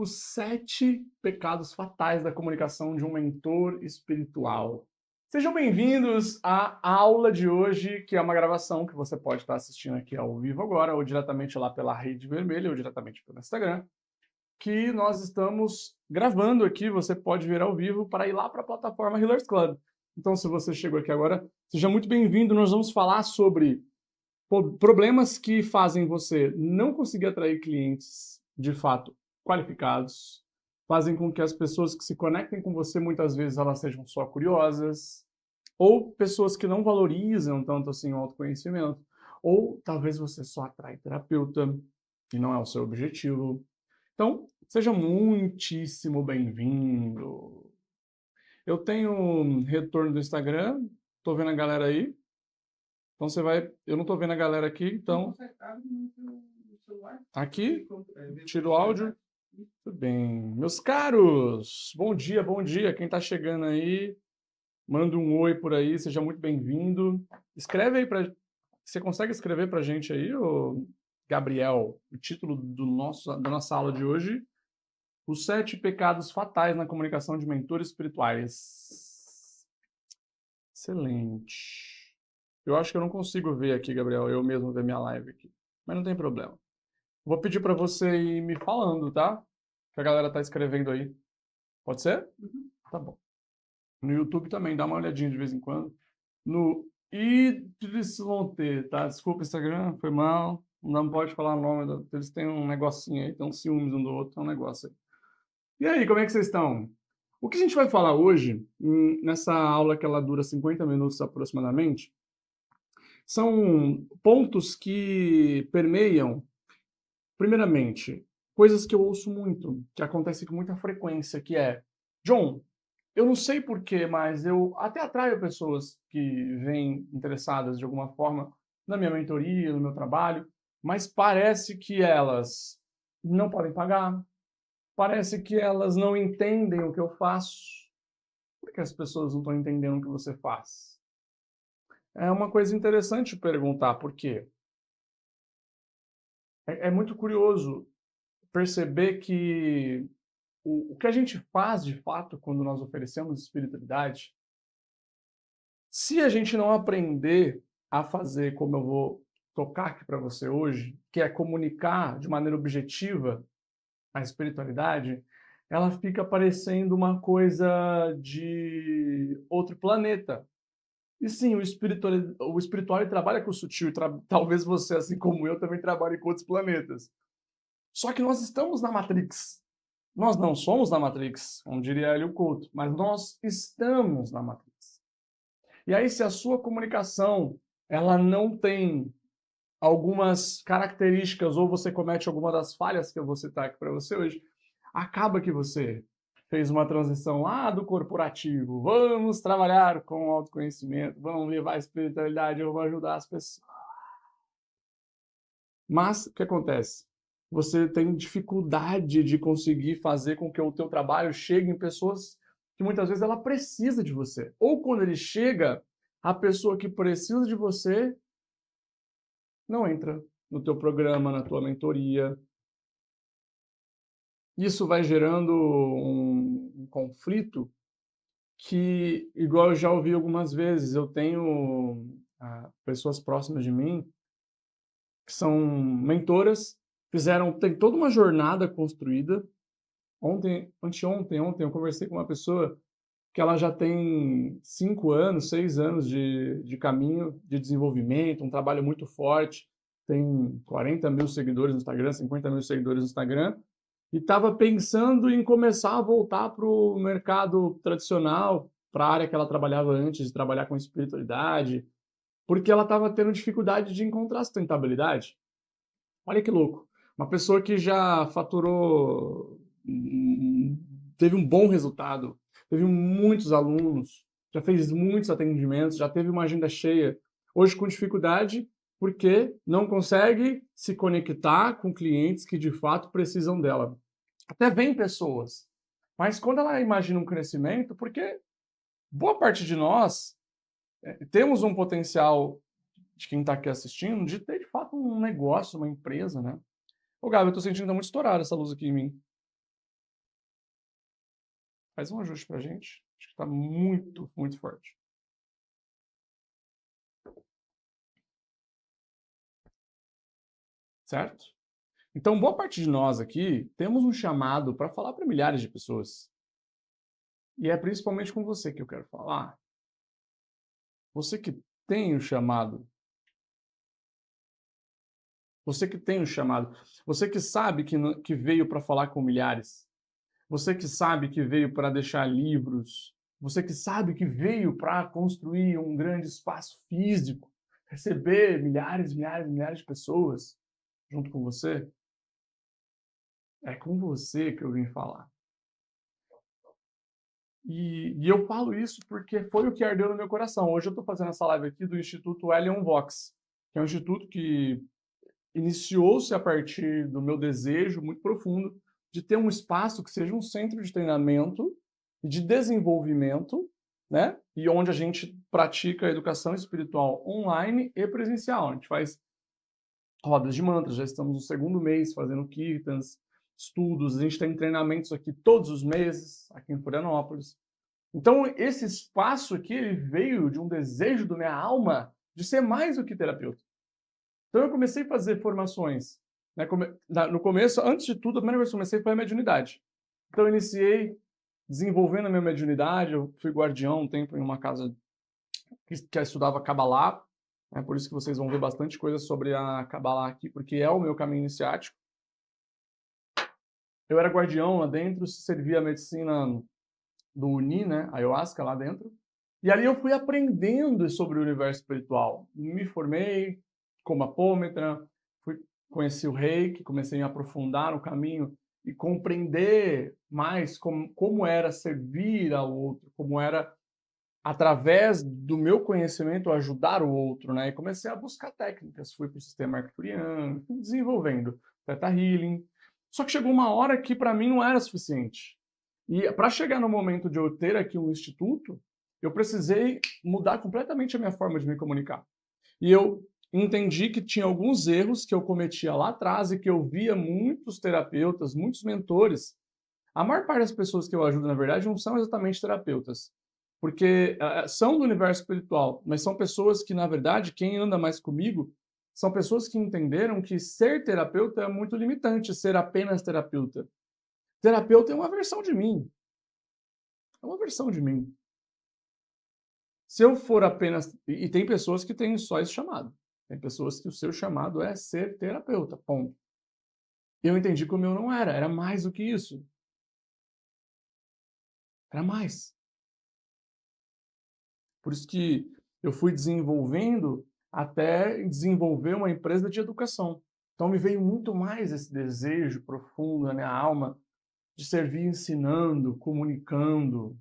Os 7 pecados fatais da comunicação de um mentor espiritual. Sejam bem-vindos à aula de hoje, que é uma gravação que você pode estar assistindo aqui ao vivo agora, ou diretamente lá pela Rede Vermelha, ou diretamente pelo Instagram, que nós estamos gravando aqui, você pode ver ao vivo para ir lá para a plataforma Healers Club. Então, se você chegou aqui agora, seja muito bem-vindo. Nós vamos falar sobre problemas que fazem você não conseguir atrair clientes de fato qualificados, fazem com que as pessoas que se conectem com você muitas vezes elas sejam só curiosas, ou pessoas que não valorizam tanto assim o autoconhecimento, ou talvez você só atrai terapeuta e não é o seu objetivo. Então, seja muitíssimo bem-vindo. Eu tenho um retorno do Instagram, tô vendo a galera aí. Então você vai. Eu não estou vendo a galera aqui, então. Aqui, tiro o áudio. Tudo bem. Meus caros, bom dia, bom dia. Quem está chegando aí, manda um oi por aí, seja muito bem-vindo. Escreve aí para. Você consegue escrever para a gente aí, ô Gabriel, o título da nossa aula de hoje? Os 7 pecados fatais na comunicação de mentores espirituais. Excelente. Eu acho que eu não consigo ver aqui, Gabriel, eu mesmo ver minha live aqui. Mas não tem problema. Vou pedir para você ir me falando, tá? Que a galera tá escrevendo aí. Pode ser? Tá bom. No YouTube também, dá uma olhadinha de vez em quando. No YT, tá? Desculpa, Instagram, foi mal. Não pode falar o nome. Eles têm um negocinho aí, tem um ciúmes um do outro, é um negócio aí. E aí, como é que vocês estão? O que a gente vai falar hoje, nessa aula que ela dura 50 minutos aproximadamente, são pontos que permeiam, primeiramente, coisas que eu ouço muito, que acontecem com muita frequência, que é, John, eu não sei porquê, mas eu até atraio pessoas que vêm interessadas de alguma forma na minha mentoria, no meu trabalho, mas parece que elas não podem pagar, parece que elas não entendem o que eu faço. Por que as pessoas não estão entendendo o que você faz? É uma coisa interessante perguntar, por quê? É muito curioso perceber que o que a gente faz de fato quando nós oferecemos espiritualidade, se a gente não aprender a fazer como eu vou tocar aqui para você hoje, que é comunicar de maneira objetiva a espiritualidade, ela fica parecendo uma coisa de outro planeta. E sim, o espiritual ele trabalha com o sutil, talvez você, assim como eu, também trabalhe com outros planetas. Só que nós estamos na Matrix. Nós não somos na Matrix, como diria Hélio Couto, mas nós estamos na Matrix. E aí, se a sua comunicação ela não tem algumas características ou você comete alguma das falhas que eu vou citar aqui para você hoje, acaba que você fez uma transição lá do corporativo, vamos trabalhar com autoconhecimento, vamos levar a espiritualidade, eu vou ajudar as pessoas. Mas o que acontece? Você tem dificuldade de conseguir fazer com que o teu trabalho chegue em pessoas que muitas vezes ela precisa de você. Ou quando ele chega, a pessoa que precisa de você não entra no teu programa, na tua mentoria. Isso vai gerando um conflito que, igual eu já ouvi algumas vezes, eu tenho pessoas próximas de mim que são mentoras, tem toda uma jornada construída. Ontem eu conversei com uma pessoa que ela já tem 5 anos, 6 anos de caminho de desenvolvimento, um trabalho muito forte, tem 40 mil seguidores no Instagram, 50 mil seguidores no Instagram, e estava pensando em começar a voltar para o mercado tradicional, para a área que ela trabalhava antes de trabalhar com espiritualidade, porque ela estava tendo dificuldade de encontrar sustentabilidade. Olha que louco. Uma pessoa que já faturou, teve um bom resultado, teve muitos alunos, já fez muitos atendimentos, já teve uma agenda cheia. Hoje com dificuldade, porque não consegue se conectar com clientes que de fato precisam dela. Até vem pessoas, mas quando ela imagina um crescimento, porque boa parte de nós temos um potencial de quem está aqui assistindo de ter de fato um negócio, uma empresa, né? Ô, Gabi, eu tô sentindo que tá muito estourada essa luz aqui em mim. Faz um ajuste pra gente. Acho que tá muito, muito forte. Certo? Então, boa parte de nós aqui temos um chamado para falar para milhares de pessoas. E é principalmente com você que eu quero falar. Você que tem o chamado. Você que tem o chamado. Você que sabe que veio para falar com milhares. Você que sabe que veio para deixar livros. Você que sabe que veio para construir um grande espaço físico. Receber milhares, milhares, milhares de pessoas junto com você. É com você que eu vim falar. E eu falo isso porque foi o que ardeu no meu coração. Hoje eu estou fazendo essa live aqui do Instituto Elion Vox, que é um instituto que iniciou-se a partir do meu desejo muito profundo de ter um espaço que seja um centro de treinamento e de desenvolvimento, né? E onde a gente pratica a educação espiritual online e presencial. A gente faz rodas de mantras, já estamos no segundo mês fazendo kirtans, estudos, a gente tem treinamentos aqui todos os meses, aqui em Florianópolis. Então, esse espaço aqui, ele veio de um desejo da minha alma de ser mais do que terapeuta. Então, eu comecei a fazer formações. Né? No começo, antes de tudo, a primeira coisa que eu comecei foi a mediunidade. Então, eu iniciei desenvolvendo a minha mediunidade, eu fui guardião um tempo em uma casa que estudava Kabbalah, né? Por isso que vocês vão ver bastante coisa sobre a Kabbalah aqui, porque é o meu caminho iniciático. Eu era guardião lá dentro, servia a medicina do Uni, né, ayahuasca lá dentro. E ali eu fui aprendendo sobre o universo espiritual. Me formei como apômetra, conheci o Reiki, comecei a me aprofundar no caminho e compreender mais como era servir ao outro, como era, através do meu conhecimento, ajudar o outro, né? E comecei a buscar técnicas, fui para o sistema arcturiano, fui desenvolvendo Theta Healing. Só que chegou uma hora que para mim não era suficiente. E para chegar no momento de eu ter aqui um instituto, eu precisei mudar completamente a minha forma de me comunicar. E eu entendi que tinha alguns erros que eu cometia lá atrás e que eu via muitos terapeutas, muitos mentores. A maior parte das pessoas que eu ajudo, na verdade, não são exatamente terapeutas, porque são do universo espiritual, mas são pessoas que, na verdade, quem anda mais comigo são pessoas que entenderam que ser terapeuta é muito limitante, ser apenas terapeuta. Terapeuta é uma versão de mim. É uma versão de mim. Se eu for apenas... E tem pessoas que têm só esse chamado. Tem pessoas que o seu chamado é ser terapeuta, ponto. Eu entendi que o meu não era. Era mais do que isso. Era mais. Por isso que eu fui desenvolvendo até desenvolver uma empresa de educação. Então me veio muito mais esse desejo profundo na minha alma de servir ensinando, comunicando,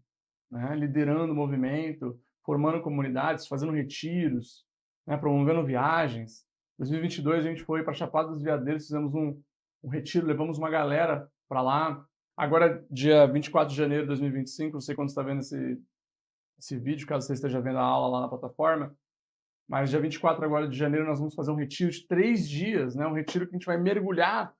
né, liderando o movimento, formando comunidades, fazendo retiros, né, promovendo viagens. Em 2022 a gente foi para Chapada dos Veadeiros, fizemos um retiro, levamos uma galera para lá. Agora, dia 24 de janeiro de 2025, não sei quando você está vendo esse vídeo, caso você esteja vendo a aula lá na plataforma, mas dia 24 agora de janeiro nós vamos fazer um retiro de 3 dias, né, um retiro que a gente vai mergulhar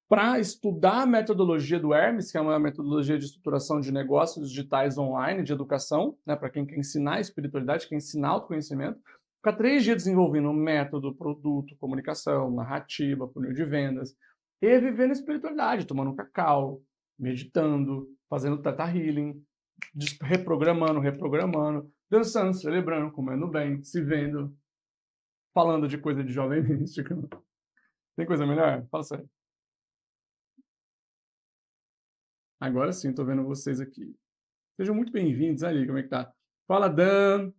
para estudar a metodologia do Hermes, que é uma metodologia de estruturação de negócios digitais online, de educação, né, para quem quer ensinar espiritualidade, quer ensinar autoconhecimento. Ficar 3 dias desenvolvendo um método, produto, comunicação, narrativa, funil de vendas, e vivendo espiritualidade, tomando cacau, meditando, fazendo Theta Healing, reprogramando, dançando, celebrando, comendo bem, se vendo, falando de coisa de jovem mística. Tem coisa melhor? Fala sério. Agora sim, estou vendo vocês aqui. Sejam muito bem-vindos. Ali, como é que tá? Fala, Dan.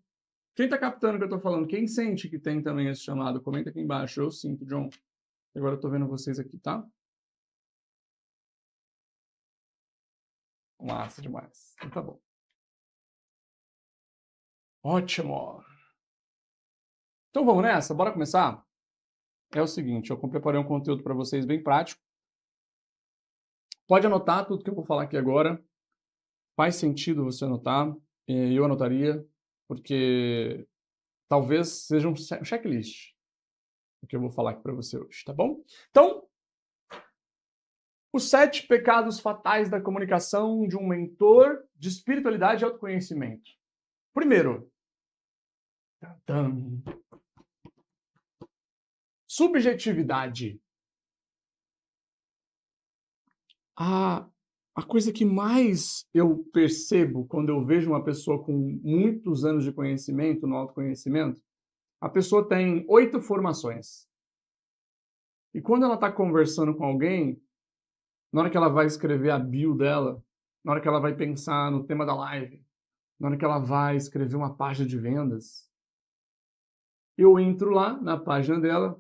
Quem tá captando o que eu tô falando? Quem sente que tem também esse chamado? Comenta aqui embaixo. Eu sinto, John. Agora eu tô vendo vocês aqui, tá? Massa demais. Então tá bom. Ótimo. Então vamos nessa? Bora começar? É o seguinte, eu preparei um conteúdo para vocês bem prático. Pode anotar tudo que eu vou falar aqui agora. Faz sentido você anotar. Eu anotaria, porque talvez seja um checklist o que eu vou falar aqui para você hoje, tá bom? Então, Os 7 pecados fatais da comunicação de um mentor de espiritualidade e autoconhecimento. Primeiro, tadam, subjetividade. A coisa que mais eu percebo quando eu vejo uma pessoa com muitos anos de conhecimento, no autoconhecimento, a pessoa tem 8 formações. E quando ela está conversando com alguém, na hora que ela vai escrever a bio dela, na hora que ela vai pensar no tema da live, na hora que ela vai escrever uma página de vendas, eu entro lá na página dela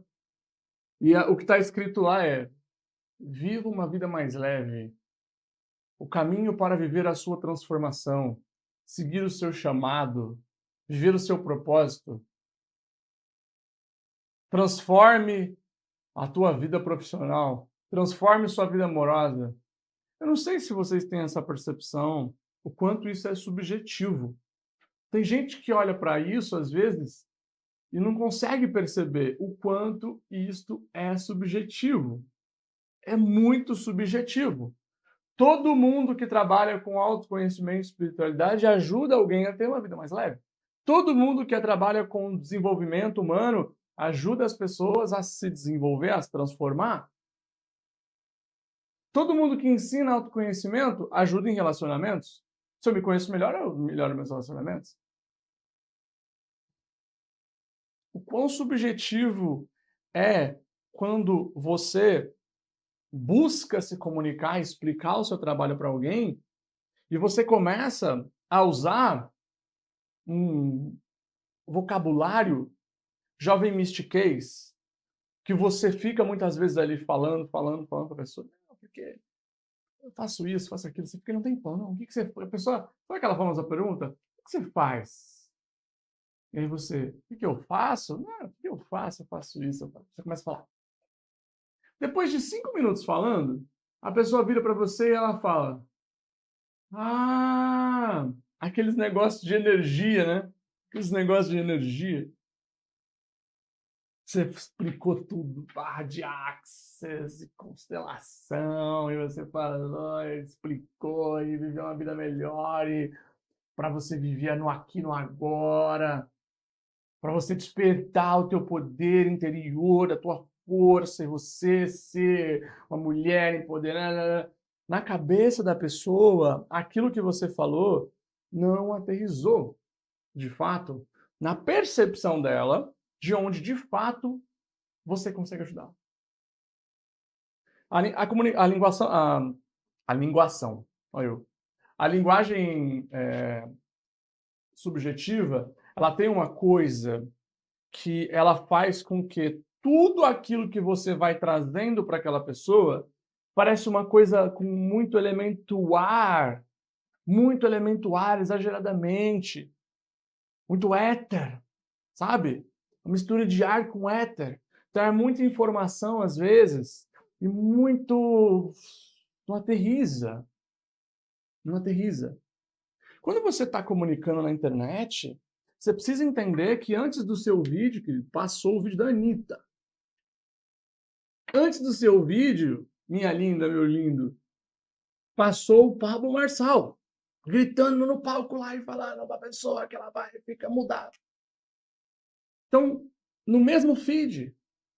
e o que está escrito lá é: viva uma vida mais leve, o caminho para viver a sua transformação, seguir o seu chamado, viver o seu propósito, transforme a tua vida profissional, transforme sua vida amorosa. Eu não sei se vocês têm essa percepção, o quanto isso é subjetivo. Tem gente que olha para isso, às vezes, e não consegue perceber o quanto isto é subjetivo. É muito subjetivo. Todo mundo que trabalha com autoconhecimento e espiritualidade ajuda alguém a ter uma vida mais leve. Todo mundo que trabalha com desenvolvimento humano ajuda as pessoas a se desenvolver, a se transformar. Todo mundo que ensina autoconhecimento ajuda em relacionamentos. Se eu me conheço melhor, eu melhoro meus relacionamentos. O quão subjetivo é quando você busca se comunicar, explicar o seu trabalho para alguém, e você começa a usar um vocabulário jovem mistiquez, que você fica muitas vezes ali falando com a pessoa, não, porque eu faço isso, faço aquilo, você fica, não tem pão, não, o que você... A pessoa, sabe aquela famosa pergunta? O que você faz? E aí você, o que eu faço? Não, o que eu faço? Eu faço isso, eu faço. Você começa a falar. Depois de 5 minutos falando, a pessoa vira para você e ela fala: ah, aqueles negócios de energia, né? Aqueles negócios de energia. Você explicou tudo, barra de axis e constelação, e você falou, explicou, e viveu uma vida melhor, e para você viver no aqui, no agora, para você despertar o teu poder interior, a tua força, e você ser uma mulher empoderada. Na cabeça da pessoa, aquilo que você falou não aterrizou, de fato, na percepção dela, de onde, de fato, você consegue ajudar. A linguação, a linguação, olha eu. A linguagem subjetiva, ela tem uma coisa que ela faz com que tudo aquilo que você vai trazendo para aquela pessoa parece uma coisa com muito elemento ar, exageradamente, muito éter, sabe? Uma mistura de ar com éter. Então é muita informação às vezes e muito não aterriza, não aterriza. Quando você está comunicando na internet, você precisa entender que antes do seu vídeo, que passou o vídeo da Anitta. Antes do seu vídeo, minha linda, meu lindo, passou o Pablo Marçal, gritando no palco lá e falando para a pessoa que ela vai ficar mudada. Então, no mesmo feed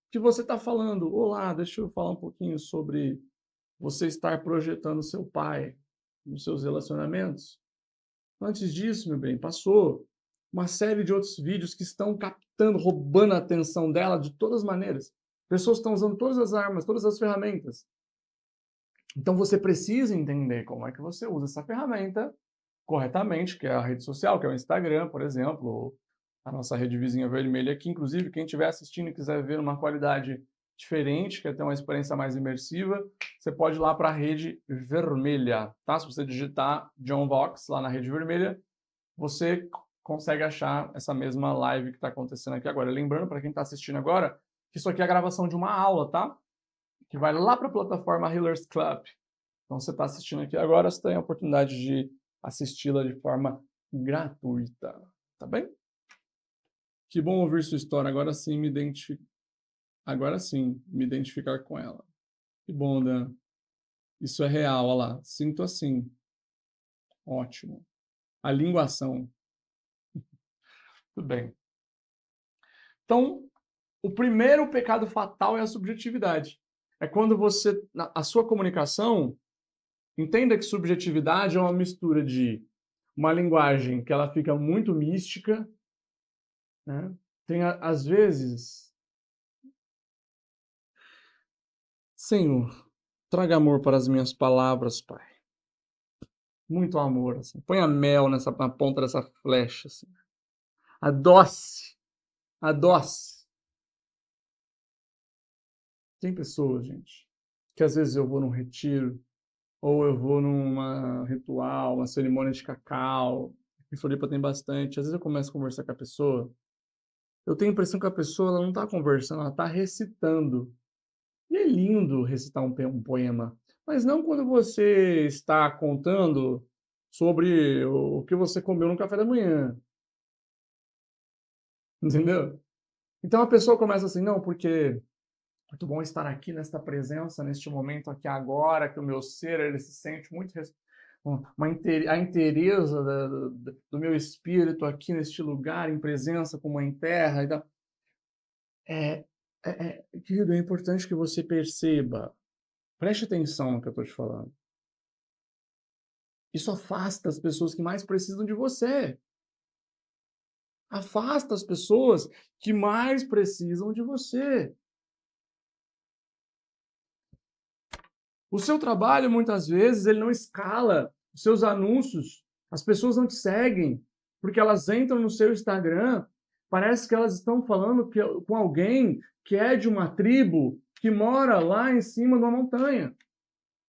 que você está falando, olá, deixa eu falar um pouquinho sobre você estar projetando seu pai nos seus relacionamentos. Antes disso, meu bem, passou uma série de outros vídeos que estão captando, roubando a atenção dela de todas as maneiras. Pessoas estão usando todas as armas, todas as ferramentas. Então você precisa entender como é que você usa essa ferramenta corretamente, que é a rede social, que é o Instagram, por exemplo, a nossa rede vizinha vermelha aqui. Inclusive, quem estiver assistindo e quiser ver uma qualidade diferente, quer ter uma experiência mais imersiva, você pode ir lá para a rede vermelha, tá? Se você digitar John Vox lá na rede vermelha, você consegue achar essa mesma live que está acontecendo aqui agora. Lembrando, para quem está assistindo agora, que isso aqui é a gravação de uma aula, tá? Que vai lá para a plataforma Healers Club. Então, você está assistindo aqui agora, você tem a oportunidade de assisti-la de forma gratuita, tá bem? Que bom ouvir sua história, agora sim me identificar com ela. Que bom, Dan. Isso é real, olha lá. Sinto assim. Ótimo. A linguação. Tudo bem. Então, o primeiro pecado fatal é a subjetividade. É quando você, a sua comunicação, entenda que subjetividade é uma mistura de uma linguagem que ela fica muito mística, né? Tem, às vezes, Senhor, traga amor para as minhas palavras, Pai. Muito amor, assim. Ponha mel na ponta dessa flecha, assim. Adoce. Adoce. Tem pessoas, gente, que às vezes eu vou num retiro, ou eu vou numa ritual, uma cerimônia de cacau, em Floripa tem bastante, às vezes eu começo a conversar com a pessoa, eu tenho a impressão que a pessoa ela não está conversando, ela está recitando. E é lindo recitar um poema, mas não quando você está contando sobre o que você comeu no café da manhã, entendeu? Então a pessoa começa assim, não, porque muito bom estar aqui nesta presença, neste momento aqui agora, que o meu ser ele se sente muito a inteireza do meu espírito aqui neste lugar, em presença com Mãe Terra. E é, querido, é importante que você perceba, preste atenção no que eu estou te falando. Isso afasta as pessoas que mais precisam de você. Afasta as pessoas que mais precisam de você. O seu trabalho, muitas vezes, ele não escala os seus anúncios. As pessoas não te seguem, porque elas entram no seu Instagram, parece que elas estão falando com alguém que é de uma tribo que mora lá em cima de uma montanha.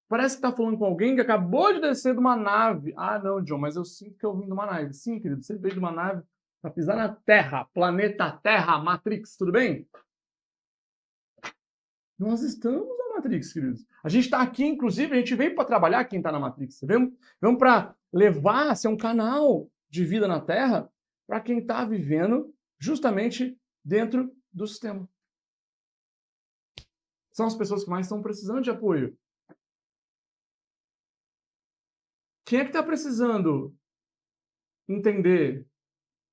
Parece que está falando com alguém que acabou de descer de uma nave. Ah, não, John, mas eu sinto que eu vim de uma nave. Sim, querido, você veio de uma nave para pisar na Terra, planeta Terra, Matrix, tudo bem? Nós estamos na Matrix, queridos. A gente está aqui, inclusive, a gente veio para trabalhar quem está na Matrix. Vamos para levar, ser um canal de vida na Terra para quem está vivendo justamente dentro do sistema. São as pessoas que mais estão precisando de apoio. Quem é que está precisando entender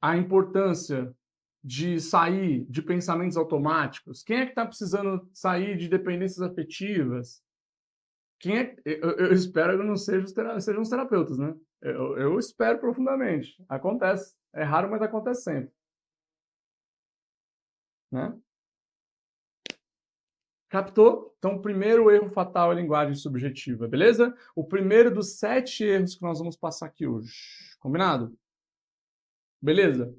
a importância de sair de pensamentos automáticos? Quem é que está precisando sair de dependências afetivas? Eu espero que não sejam os terapeutas, né? Eu espero profundamente. Acontece. É raro, mas acontece sempre. Né? Captou? Então, o primeiro erro fatal é a linguagem subjetiva, beleza? O primeiro dos 7 erros que nós vamos passar aqui hoje. Combinado? Beleza?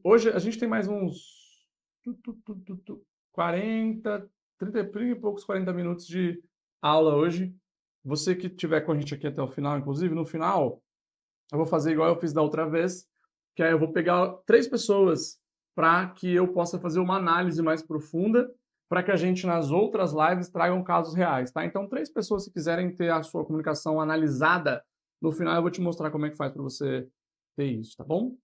Hoje a gente tem mais uns 40, 30 e poucos 40 minutos de aula hoje. Você que estiver com a gente aqui até o final, inclusive, no final, eu vou fazer igual eu fiz da outra vez, que aí eu vou pegar 3 pessoas para que eu possa fazer uma análise mais profunda, para que a gente, nas outras lives, tragam casos reais, tá? Então, 3 pessoas, se quiserem ter a sua comunicação analisada, no final eu vou te mostrar como é que faz para você ter isso, tá bom?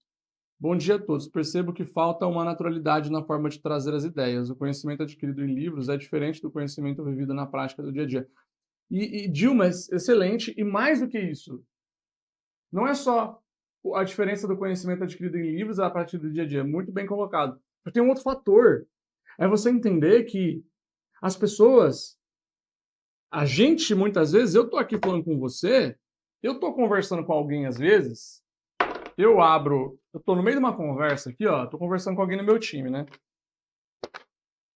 Bom dia a todos. Percebo que falta uma naturalidade na forma de trazer as ideias. O conhecimento adquirido em livros é diferente do conhecimento vivido na prática do dia a dia. E Dilma, excelente. E mais do que isso, não é só a diferença do conhecimento adquirido em livros a partir do dia a dia. Muito bem colocado. Mas tem um outro fator. É você entender que as pessoas, a gente, muitas vezes, eu estou aqui falando com você, eu estou conversando com alguém às vezes, eu estou no meio de uma conversa aqui, ó, estou conversando com alguém no meu time, né?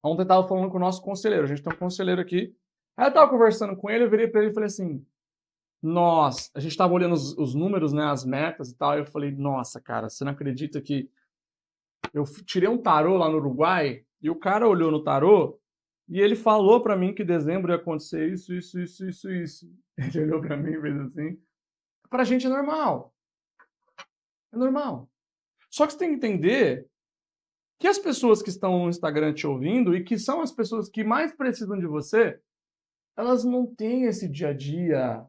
Ontem eu estava falando com o nosso conselheiro, a gente tem um conselheiro aqui. Aí eu estava conversando com ele, eu virei para ele e falei assim, nossa, a gente estava olhando os números, né, as metas e tal, e eu falei, nossa, cara, você não acredita que eu tirei um tarô lá no Uruguai, e o cara olhou no tarô, e ele falou para mim que em dezembro ia acontecer isso, isso, isso, isso, isso. Ele olhou para mim e fez assim. Pra gente é normal. É normal. Só que você tem que entender que as pessoas que estão no Instagram te ouvindo e que são as pessoas que mais precisam de você, elas não têm esse dia a dia,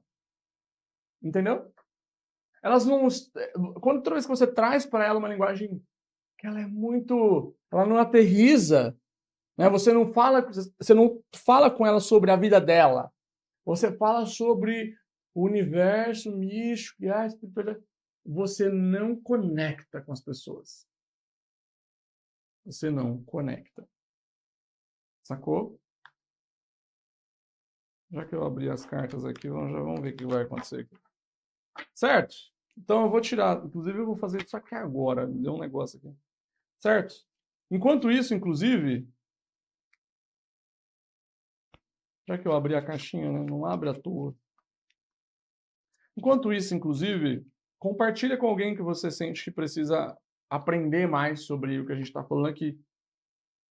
entendeu? Elas não, quando toda vez que você traz para ela uma linguagem que ela é muito, ela não aterriza, né? Você não fala com ela sobre a vida dela. Você fala sobre o universo místico e a espiritualidade. Você não conecta com as pessoas. Você não conecta. Sacou? Já que eu abri as cartas aqui, já vamos ver o que vai acontecer aqui. Certo? Então eu vou tirar. Inclusive eu vou fazer isso aqui agora. Me deu um negócio aqui. Certo? Enquanto isso, inclusive, já que eu abri a caixinha, né? Não abre à toa. Enquanto isso, inclusive, compartilha com alguém que você sente que precisa aprender mais sobre o que a gente está falando aqui.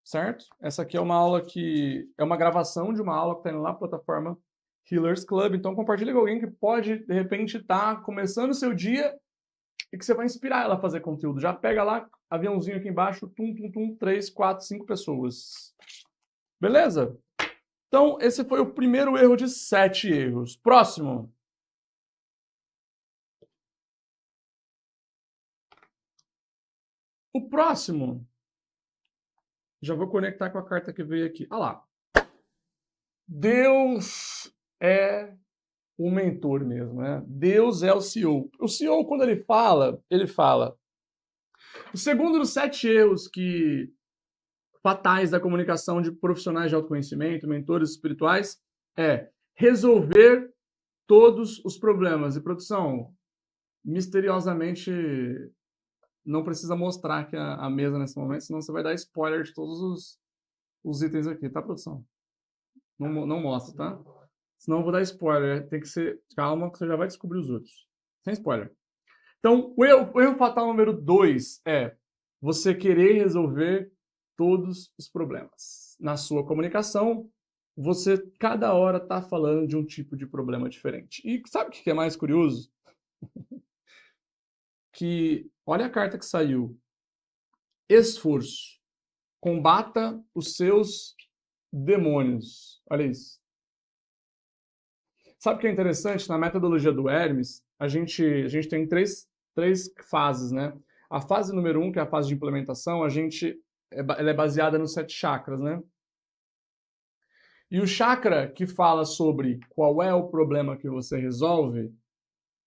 Certo? Essa aqui é uma aula que é uma gravação de uma aula que está indo lá na plataforma Healers Club. Então compartilha com alguém que pode, de repente, estar começando o seu dia e que você vai inspirar ela a fazer conteúdo. Já pega lá, aviãozinho aqui embaixo, 3, 4, 5 pessoas. Beleza? Então, esse foi o primeiro erro de 7 erros. Próximo. O próximo. Já vou conectar com a carta que veio aqui. Olha lá. Deus é o mentor mesmo, né? Deus é o CEO. O CEO, quando ele fala. O segundo dos 7 erros fatais da comunicação de profissionais de autoconhecimento, mentores espirituais, é resolver todos os problemas. E produção, misteriosamente, não precisa mostrar aqui a mesa nesse momento, senão você vai dar spoiler de todos os itens aqui, tá, produção? Não mostra, tá? Senão eu vou dar spoiler. Tem que ser calma, que você já vai descobrir os outros. Sem spoiler. Então, o erro fatal número 2 é você querer resolver todos os problemas. Na sua comunicação, você cada hora está falando de um tipo de problema diferente. E sabe o que é mais curioso? Que olha a carta que saiu. Esforço. Combata os seus demônios. Olha isso. Sabe o que é interessante? Na metodologia do Hermes, a gente tem três fases, né? A fase número 1, que é a fase de implementação, ela é baseada nos 7 chakras, né? E o chakra que fala sobre qual é o problema que você resolve,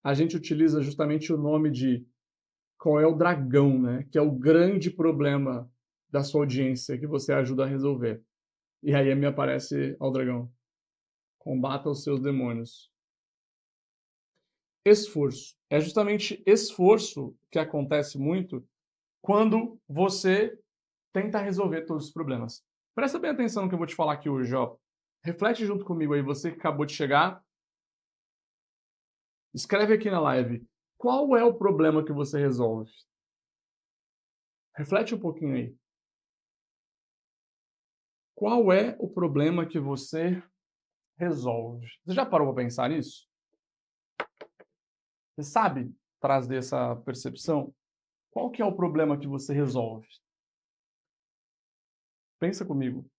a gente utiliza justamente o nome de qual é o dragão, né? Que é o grande problema da sua audiência que você ajuda a resolver. E aí me aparece ao dragão. Combata os seus demônios. Esforço. É justamente esforço que acontece muito quando você tenta resolver todos os problemas. Presta bem atenção no que eu vou te falar aqui hoje, ó. Reflete junto comigo aí, você que acabou de chegar. Escreve aqui na live. Qual é o problema que você resolve? Reflete um pouquinho aí. Qual é o problema que você resolve? Você já parou para pensar nisso? Você sabe trazer essa percepção? Qual que é o problema que você resolve? Pensa comigo.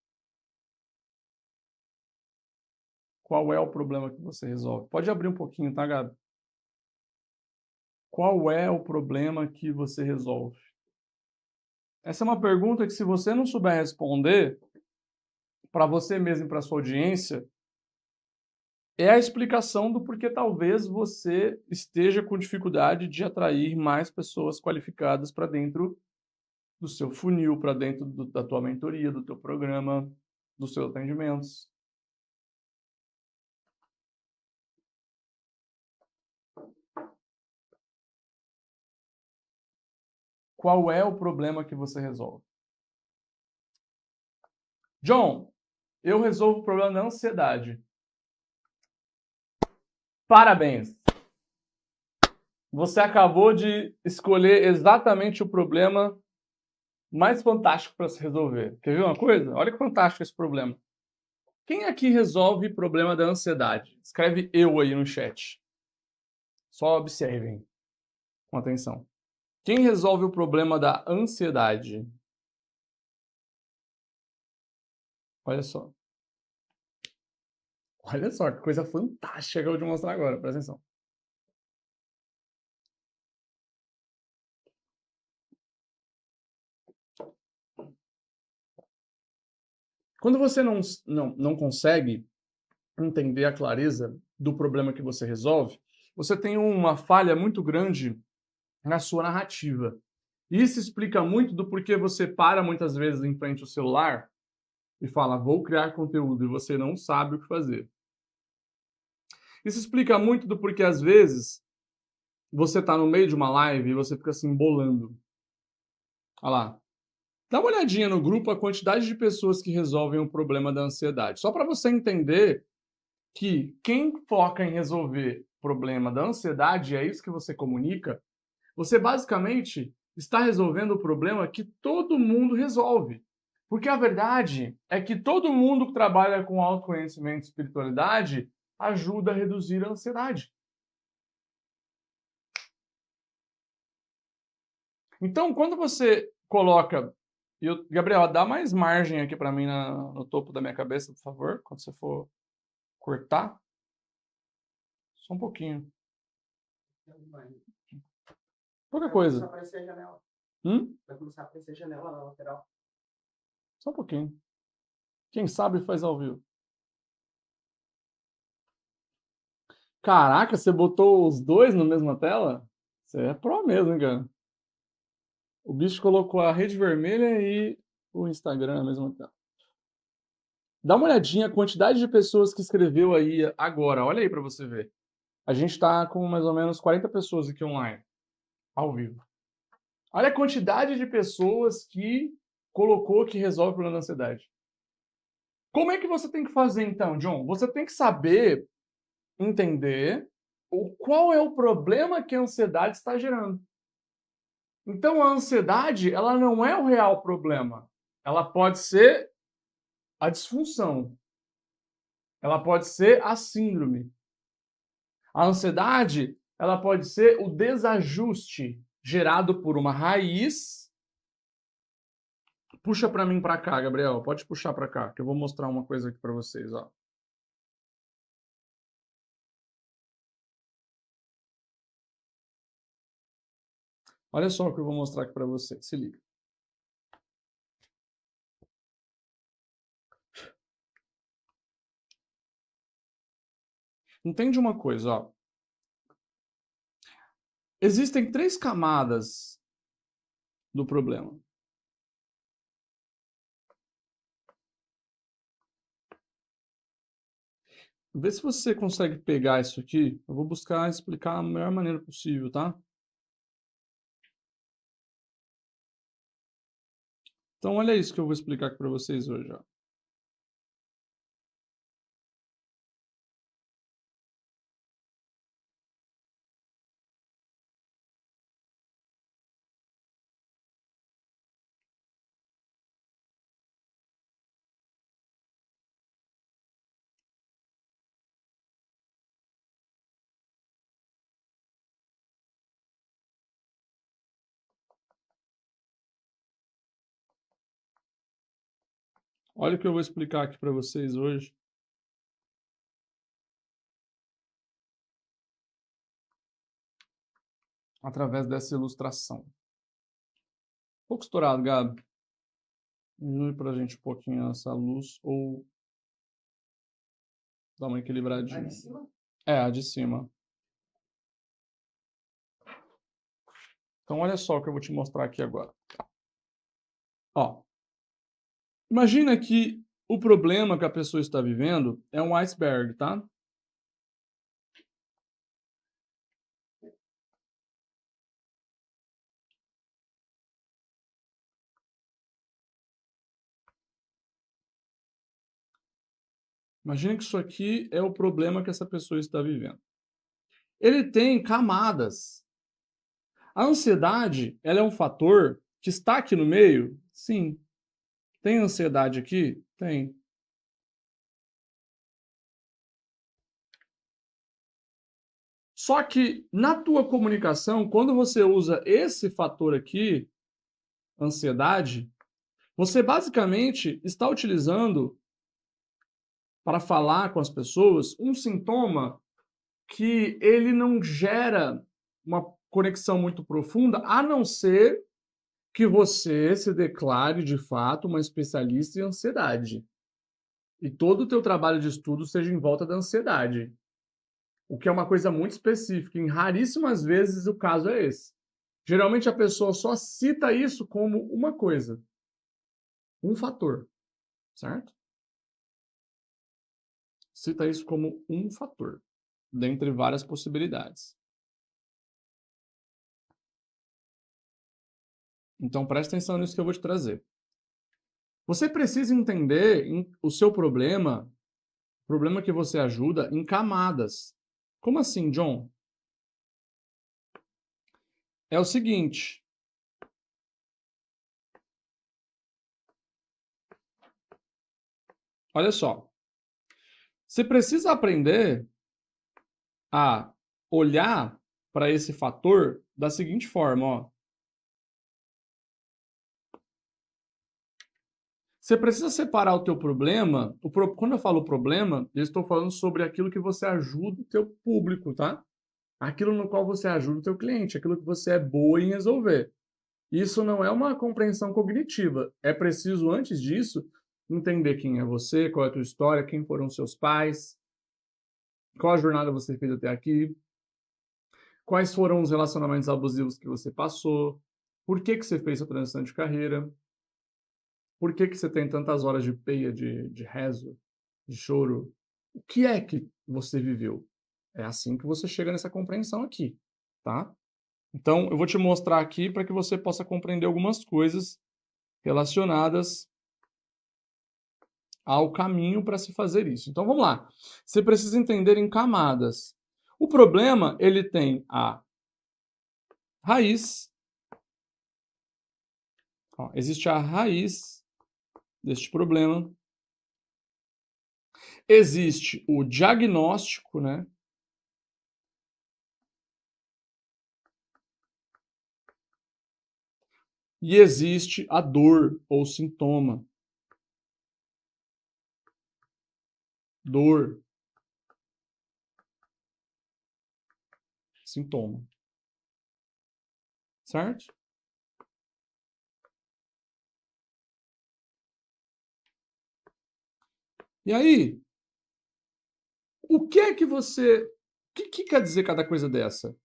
Qual é o problema que você resolve? Pode abrir um pouquinho, tá, Gabi? Qual é o problema que você resolve? Essa é uma pergunta que, se você não souber responder para você mesmo e para sua audiência, é a explicação do porquê talvez você esteja com dificuldade de atrair mais pessoas qualificadas para dentro do seu funil, para dentro da tua mentoria, do teu programa, dos seus atendimentos. Qual é o problema que você resolve? John, eu resolvo o problema da ansiedade. Parabéns! Você acabou de escolher exatamente o problema mais fantástico para se resolver. Quer ver uma coisa? Olha que fantástico esse problema. Quem aqui resolve o problema da ansiedade? Escreve eu aí no chat. Só observem com atenção. Quem resolve o problema da ansiedade? Olha só. Olha só, que coisa fantástica que eu vou te mostrar agora. Presta atenção. Quando você não consegue entender a clareza do problema que você resolve, você tem uma falha muito grande na sua narrativa. Isso explica muito do porquê você para muitas vezes em frente ao celular e fala, vou criar conteúdo, e você não sabe o que fazer. Isso explica muito do porquê, às vezes, você está no meio de uma live e você fica se embolando. Olha lá. Dá uma olhadinha no grupo a quantidade de pessoas que resolvem o problema da ansiedade. Só para você entender que quem foca em resolver o problema da ansiedade, é isso que você comunica, você basicamente está resolvendo o problema que todo mundo resolve. Porque a verdade é que todo mundo que trabalha com autoconhecimento e espiritualidade ajuda a reduzir a ansiedade. Então, quando você coloca... Gabriel, dá mais margem aqui para mim no topo da minha cabeça, por favor, quando você for cortar. Só um pouquinho. Pouca coisa. Vai começar a aparecer a janela. Vai começar a aparecer a janela na lateral. Só um pouquinho. Quem sabe faz ao vivo. Caraca, você botou os dois na mesma tela? Você é pro mesmo, hein, cara? O bicho colocou a rede vermelha e o Instagram na mesma tela. Dá uma olhadinha a quantidade de pessoas que escreveu aí agora. Olha aí pra você ver. A gente tá com mais ou menos 40 pessoas aqui online, ao vivo. Olha a quantidade de pessoas que colocou que resolve o problema da ansiedade. Como é que você tem que fazer então, John? Você tem que saber entender qual é o problema que a ansiedade está gerando. Então, a ansiedade, ela não é o real problema. Ela pode ser a disfunção. Ela pode ser a síndrome. A ansiedade, ela pode ser o desajuste gerado por uma raiz. Puxa para mim para cá, Gabriel. Pode puxar para cá, que eu vou mostrar uma coisa aqui para vocês, ó. Olha só o que eu vou mostrar aqui para vocês. Se liga. Entende uma coisa, ó. Existem 3 camadas do problema. Vê se você consegue pegar isso aqui. Eu vou buscar explicar da melhor maneira possível, tá? Então, olha isso que eu vou explicar aqui para vocês hoje, ó. Olha o que eu vou explicar aqui para vocês hoje. Através dessa ilustração. Um pouco estourado, Gabi. Diminui pra gente um pouquinho essa luz ou dá uma equilibradinha. A de cima? É, a de cima. Então, olha só o que eu vou te mostrar aqui agora. Ó, imagina que o problema que a pessoa está vivendo é um iceberg, tá? Imagina que isso aqui é o problema que essa pessoa está vivendo. Ele tem camadas. A ansiedade, ela é um fator que está aqui no meio? Sim. Tem ansiedade aqui? Tem. Só que na tua comunicação, quando você usa esse fator aqui, ansiedade, você basicamente está utilizando para falar com as pessoas um sintoma que ele não gera uma conexão muito profunda, a não ser que você se declare de fato uma especialista em ansiedade. e todo o teu trabalho de estudo seja em volta da ansiedade. O que é uma coisa muito específica. Em raríssimas vezes o caso é esse. Geralmente a pessoa só cita isso como uma coisa, um fator, certo? Cita isso como um fator, dentre várias possibilidades. Então preste atenção nisso que eu vou te trazer. Você precisa entender o seu problema que você ajuda, em camadas. Como assim, John? É o seguinte. Olha só. Você precisa aprender a olhar para esse fator da seguinte forma, ó. Você precisa separar o teu problema. Quando eu falo problema, eu estou falando sobre aquilo que você ajuda o teu público, tá? Aquilo no qual você ajuda o teu cliente, aquilo que você é boa em resolver. Isso não é uma compreensão cognitiva. É preciso, antes disso, entender quem é você, qual é a tua história, quem foram os seus pais, qual a jornada você fez até aqui, quais foram os relacionamentos abusivos que você passou, por que você fez a transição de carreira, por que você tem tantas horas de peia, de rezo, de choro, o que é que você viveu? É assim que você chega nessa compreensão aqui, tá? Então, eu vou te mostrar aqui para que você possa compreender algumas coisas relacionadas ao caminho para se fazer isso. Então, vamos lá. Você precisa entender em camadas. O problema, ele tem a raiz. Ó, existe a raiz deste problema. Existe o diagnóstico, né? E existe a dor ou sintoma. Dor. Sintoma. Certo? E aí, o que é que você... O que quer dizer cada coisa dessa?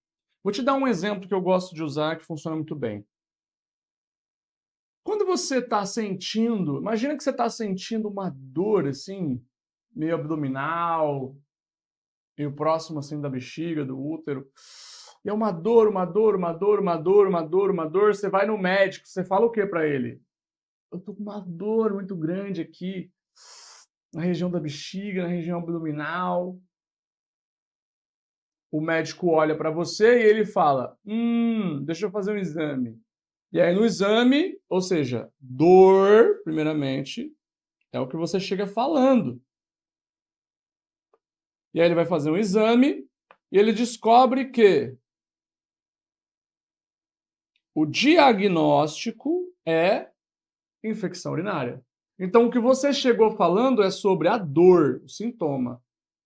Vou te dar um exemplo que eu gosto de usar que funciona muito bem. Quando você está sentindo, imagina que você está sentindo uma dor assim, meio abdominal, meio próximo assim da bexiga, do útero. E é uma dor, uma dor, uma dor, uma dor, uma dor, uma dor. Você vai no médico, você fala o que para ele? Eu tô com uma dor muito grande aqui, na região da bexiga, na região abdominal. O médico olha para você e ele fala: deixa eu fazer um exame. E aí no exame, ou seja, dor, primeiramente, é o que você chega falando. E aí ele vai fazer um exame e ele descobre que o diagnóstico é infecção urinária. Então o que você chegou falando é sobre a dor, o sintoma.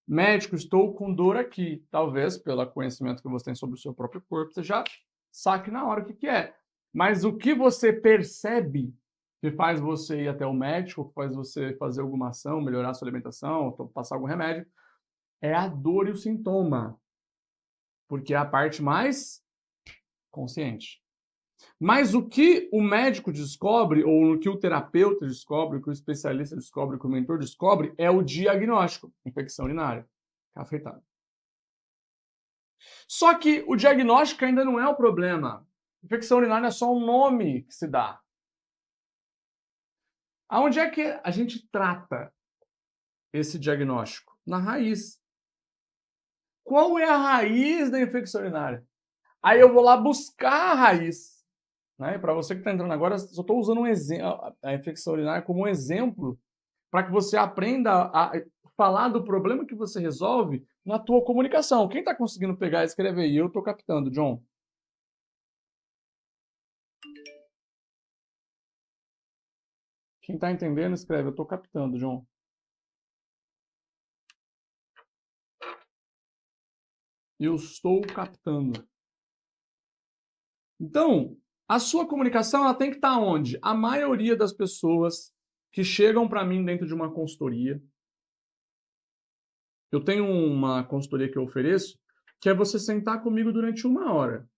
Médico, estou com dor aqui. Talvez, pelo conhecimento que você tem sobre o seu próprio corpo, você já saque na hora o que é. Mas o que você percebe que faz você ir até o médico, que faz você fazer alguma ação, melhorar a sua alimentação, passar algum remédio, é a dor e o sintoma. Porque é a parte mais consciente. Mas o que o médico descobre, ou o que o terapeuta descobre, o que o especialista descobre, o que o mentor descobre, é o diagnóstico. Infecção urinária. Afetada. Só que o diagnóstico ainda não é o problema. Infecção urinária é só um nome que se dá. Aonde é que a gente trata esse diagnóstico? Na raiz. Qual é a raiz da infecção urinária? Aí eu vou lá buscar a raiz. Né? Para você que está entrando agora, só estou usando a infecção urinária como um exemplo para que você aprenda a falar do problema que você resolve na tua comunicação. Quem está conseguindo pegar e escrever aí? Eu estou captando, John. Quem está entendendo, escreve. Eu estou captando, John. Eu estou captando. Então, a sua comunicação ela tem que estar onde? A maioria das pessoas que chegam para mim dentro de uma consultoria, Eu tenho uma consultoria que eu ofereço, que é você sentar comigo durante 1 hora.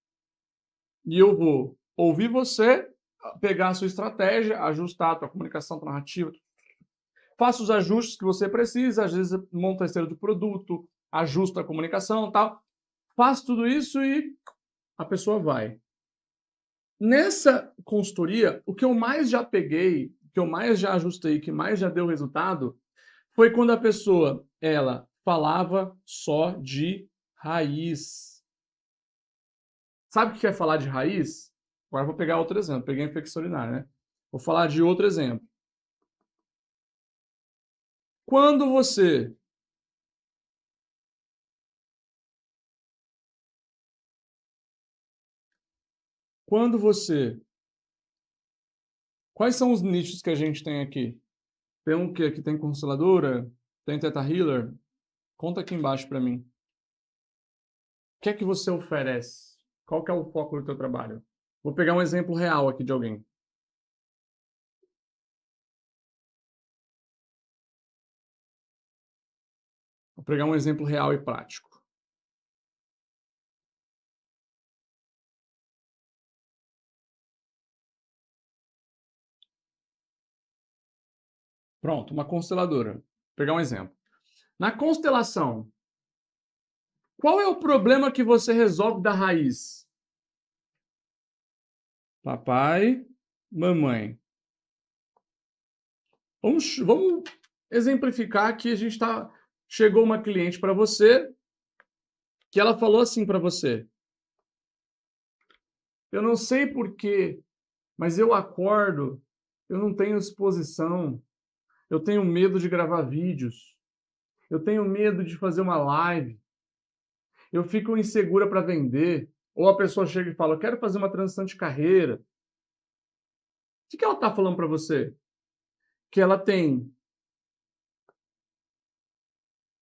E eu vou ouvir você, pegar a sua estratégia, ajustar a tua comunicação, a tua narrativa. Faça os ajustes que você precisa, às vezes monta a esteira do produto, ajusta a comunicação e tal. Faz tudo isso e a pessoa vai. Nessa consultoria, o que eu mais já peguei, o que eu mais já ajustei, que mais já deu resultado, foi quando a pessoa, ela falava só de raiz. Sabe o que é falar de raiz? Agora eu vou pegar outro exemplo. Peguei a infecção urinária, né? Vou falar de outro exemplo. Quando você Quais são os nichos que a gente tem aqui? Tem um que aqui tem consteladora, tem Theta Healer. Conta aqui embaixo para mim. O que é que você oferece? Qual que é o foco do teu trabalho? Vou pegar um exemplo real aqui de alguém. Vou pegar um exemplo real e prático. Pronto, uma consteladora. Vou pegar um exemplo. Na constelação, qual é o problema que você resolve da raiz? Papai, mamãe. Vamos exemplificar que a gente chegou uma cliente para você que ela falou assim para você: eu não sei por quê, mas eu acordo, eu não tenho disposição, eu tenho medo de gravar vídeos, eu tenho medo de fazer uma live, eu fico insegura para vender. Ou a pessoa chega e fala: eu quero fazer uma transição de carreira. O que ela está falando para você? Que ela tem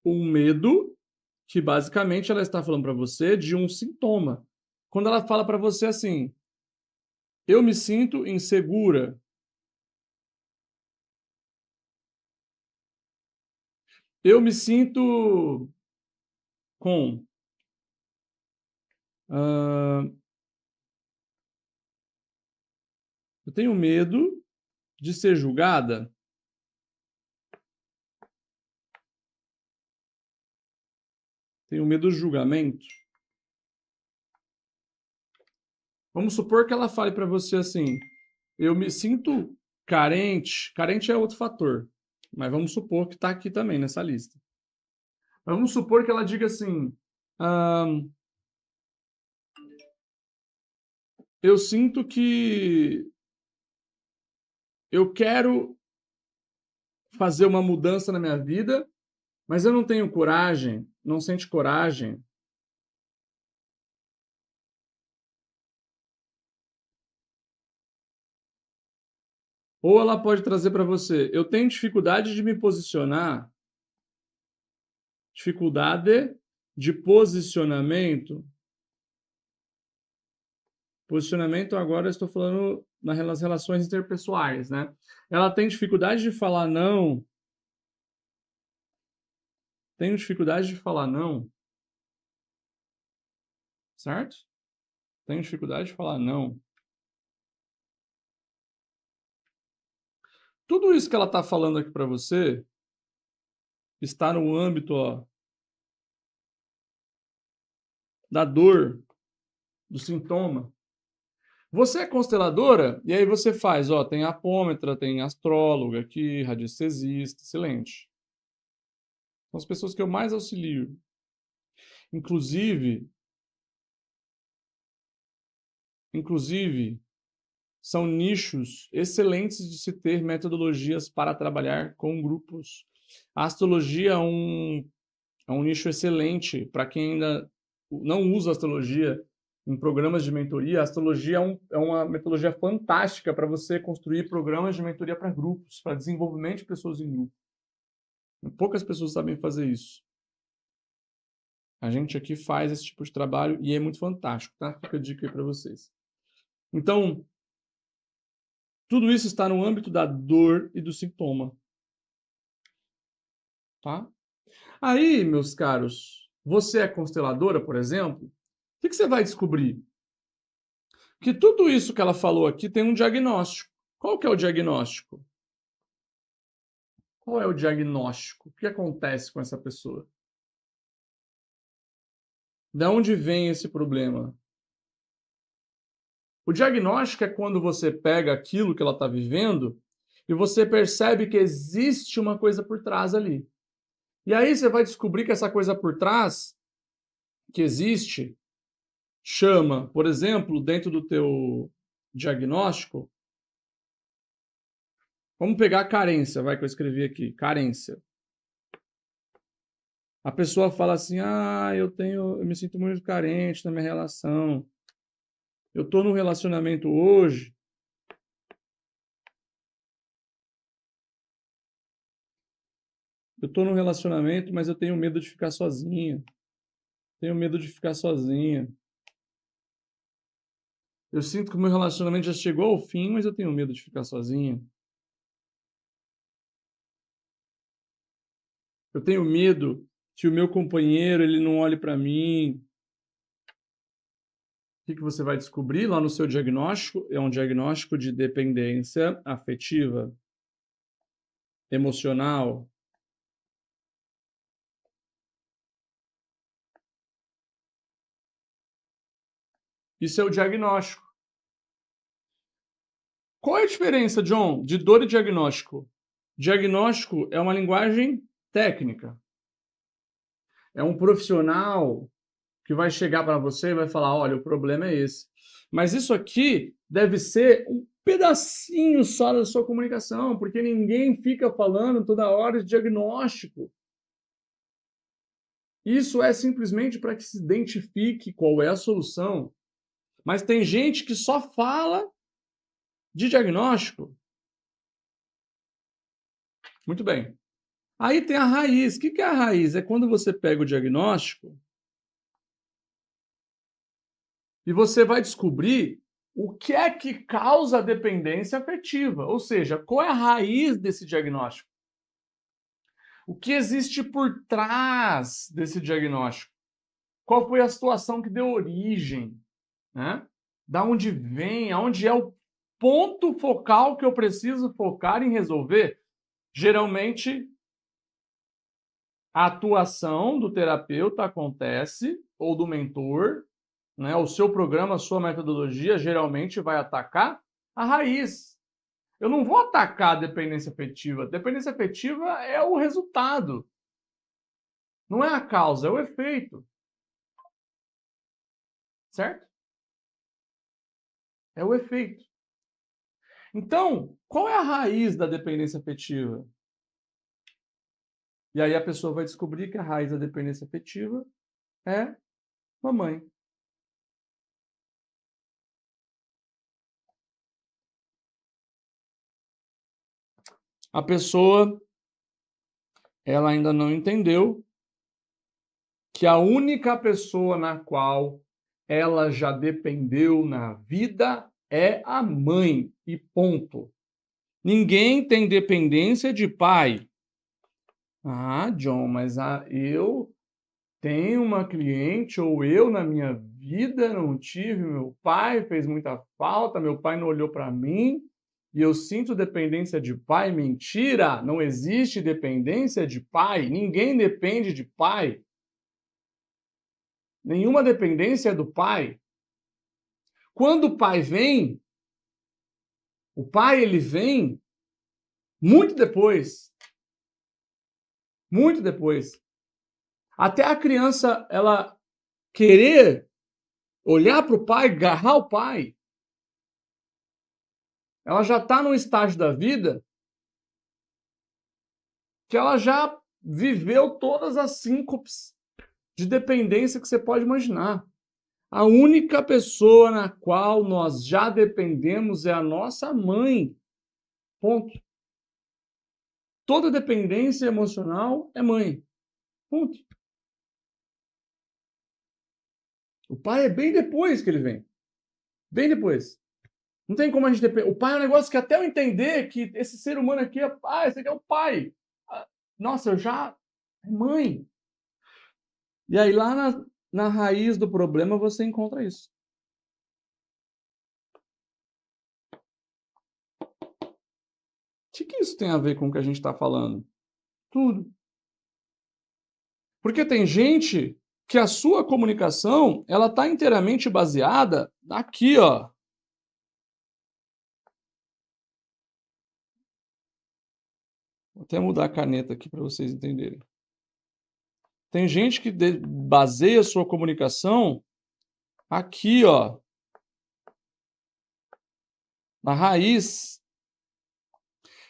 um medo, que basicamente ela está falando para você de um sintoma. Quando ela fala para você assim: eu me sinto insegura, eu me sinto com eu tenho medo de ser julgada. Tenho medo do julgamento. Vamos supor que ela fale para você assim: eu me sinto carente. Carente é outro fator, mas vamos supor que está aqui também nessa lista. Vamos supor que ela diga assim: eu sinto que eu quero fazer uma mudança na minha vida, mas eu não tenho coragem, não sente coragem. Ou ela pode trazer para você: eu tenho dificuldade de me posicionar, dificuldade de posicionamento. Posicionamento, agora eu estou falando nas relações interpessoais, né? Ela tem dificuldade de falar não. Tenho dificuldade de falar não. Certo? Tenho dificuldade de falar não. Tudo isso que ela está falando aqui para você está no âmbito, ó, da dor, do sintoma. Você é consteladora e aí você faz, ó, tem apômetra, tem astróloga aqui, radiestesista, excelente. São as pessoas que eu mais auxilio. Inclusive, são nichos excelentes de se ter metodologias para trabalhar com grupos. A astrologia é um nicho excelente para quem ainda não usa astrologia em programas de mentoria. A astrologia é uma metodologia fantástica para você construir programas de mentoria para grupos, para desenvolvimento de pessoas em grupo. Poucas pessoas sabem fazer isso. A gente aqui faz esse tipo de trabalho e é muito fantástico, tá? Fica a dica aí para vocês. Então, tudo isso está no âmbito da dor e do sintoma. Tá? Aí, meus caros, você é consteladora, por exemplo, o que você vai descobrir? Que tudo isso que ela falou aqui tem um diagnóstico. Qual que é o diagnóstico? Qual é o diagnóstico? O que acontece com essa pessoa? De onde vem esse problema? O diagnóstico é quando você pega aquilo que ela está vivendo e você percebe que existe uma coisa por trás ali. E aí você vai descobrir que essa coisa por trás, que existe, chama, por exemplo, dentro do teu diagnóstico, vamos pegar a carência, vai que eu escrevi aqui, carência. A pessoa fala assim: "Ah, eu me sinto muito carente na minha relação. Eu estou num relacionamento hoje. Eu estou num relacionamento, mas eu tenho medo de ficar sozinha. Tenho medo de ficar sozinha. Eu sinto que o meu relacionamento já chegou ao fim, mas eu tenho medo de ficar sozinha. Eu tenho medo que o meu companheiro ele não olhe para mim." O que você vai descobrir lá no seu diagnóstico? É um diagnóstico de dependência afetiva, emocional. Isso é o diagnóstico. Qual é a diferença, John, de dor e diagnóstico? Diagnóstico é uma linguagem técnica. É um profissional que vai chegar para você e vai falar: olha, o problema é esse. Mas isso aqui deve ser um pedacinho só da sua comunicação, porque ninguém fica falando toda hora de diagnóstico. Isso é simplesmente para que se identifique qual é a solução. Mas tem gente que só fala de diagnóstico. Muito bem. Aí tem a raiz. O que é a raiz? É quando você pega o diagnóstico e você vai descobrir o que é que causa a dependência afetiva. Ou seja, qual é a raiz desse diagnóstico? O que existe por trás desse diagnóstico? Qual foi a situação que deu origem? Né? Da onde vem? Aonde é o ponto focal que eu preciso focar em resolver? Geralmente, a atuação do terapeuta acontece, ou do mentor, né? O seu programa, a sua metodologia, geralmente vai atacar a raiz. Eu não vou atacar a dependência afetiva. Dependência afetiva é o resultado. Não é a causa, é o efeito. Certo? É o efeito. Então, qual é a raiz da dependência afetiva? E aí a pessoa vai descobrir que a raiz da dependência afetiva é mamãe. A pessoa, ela ainda não entendeu que a única pessoa na qual ela já dependeu na vida é a mãe, e ponto. Ninguém tem dependência de pai. Ah, John, mas eu tenho uma cliente, ou eu na minha vida não tive, meu pai fez muita falta, meu pai não olhou para mim, e eu sinto dependência de pai. Mentira! Não existe dependência de pai. Ninguém depende de pai. Nenhuma dependência é do pai. Quando o pai vem, o pai ele vem muito depois. Muito depois. Até a criança ela querer olhar para o pai, agarrar o pai, ela já está num estágio da vida que ela já viveu todas as síncopes de dependência que você pode imaginar. A única pessoa na qual nós já dependemos é a nossa mãe. Ponto. Toda dependência emocional é mãe. Ponto. O pai é bem depois que ele vem. Bem depois. Não tem como a gente depender. O pai é um negócio que até eu entender que esse ser humano aqui é pai, esse aqui é o pai. Nossa, eu já É mãe. E aí lá na raiz do problema você encontra isso. O que isso tem a ver com o que a gente está falando? Tudo. Porque tem gente que a sua comunicação ela está inteiramente baseada aqui, ó. Vou até mudar a caneta aqui para vocês entenderem. Tem gente que baseia a sua comunicação aqui, ó, na raiz.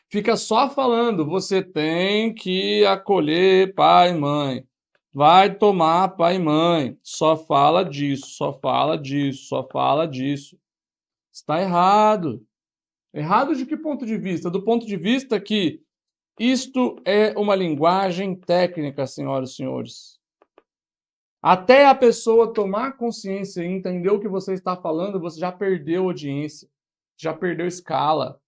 Fica só falando, você tem que acolher pai e mãe. Vai tomar pai e mãe. Só fala disso, só fala disso, só fala disso. Está errado. Errado de que ponto de vista? Do ponto de vista que isto é uma linguagem técnica, senhoras e senhores. Até a pessoa tomar consciência e entender o que você está falando, você já perdeu audiência, já perdeu escala.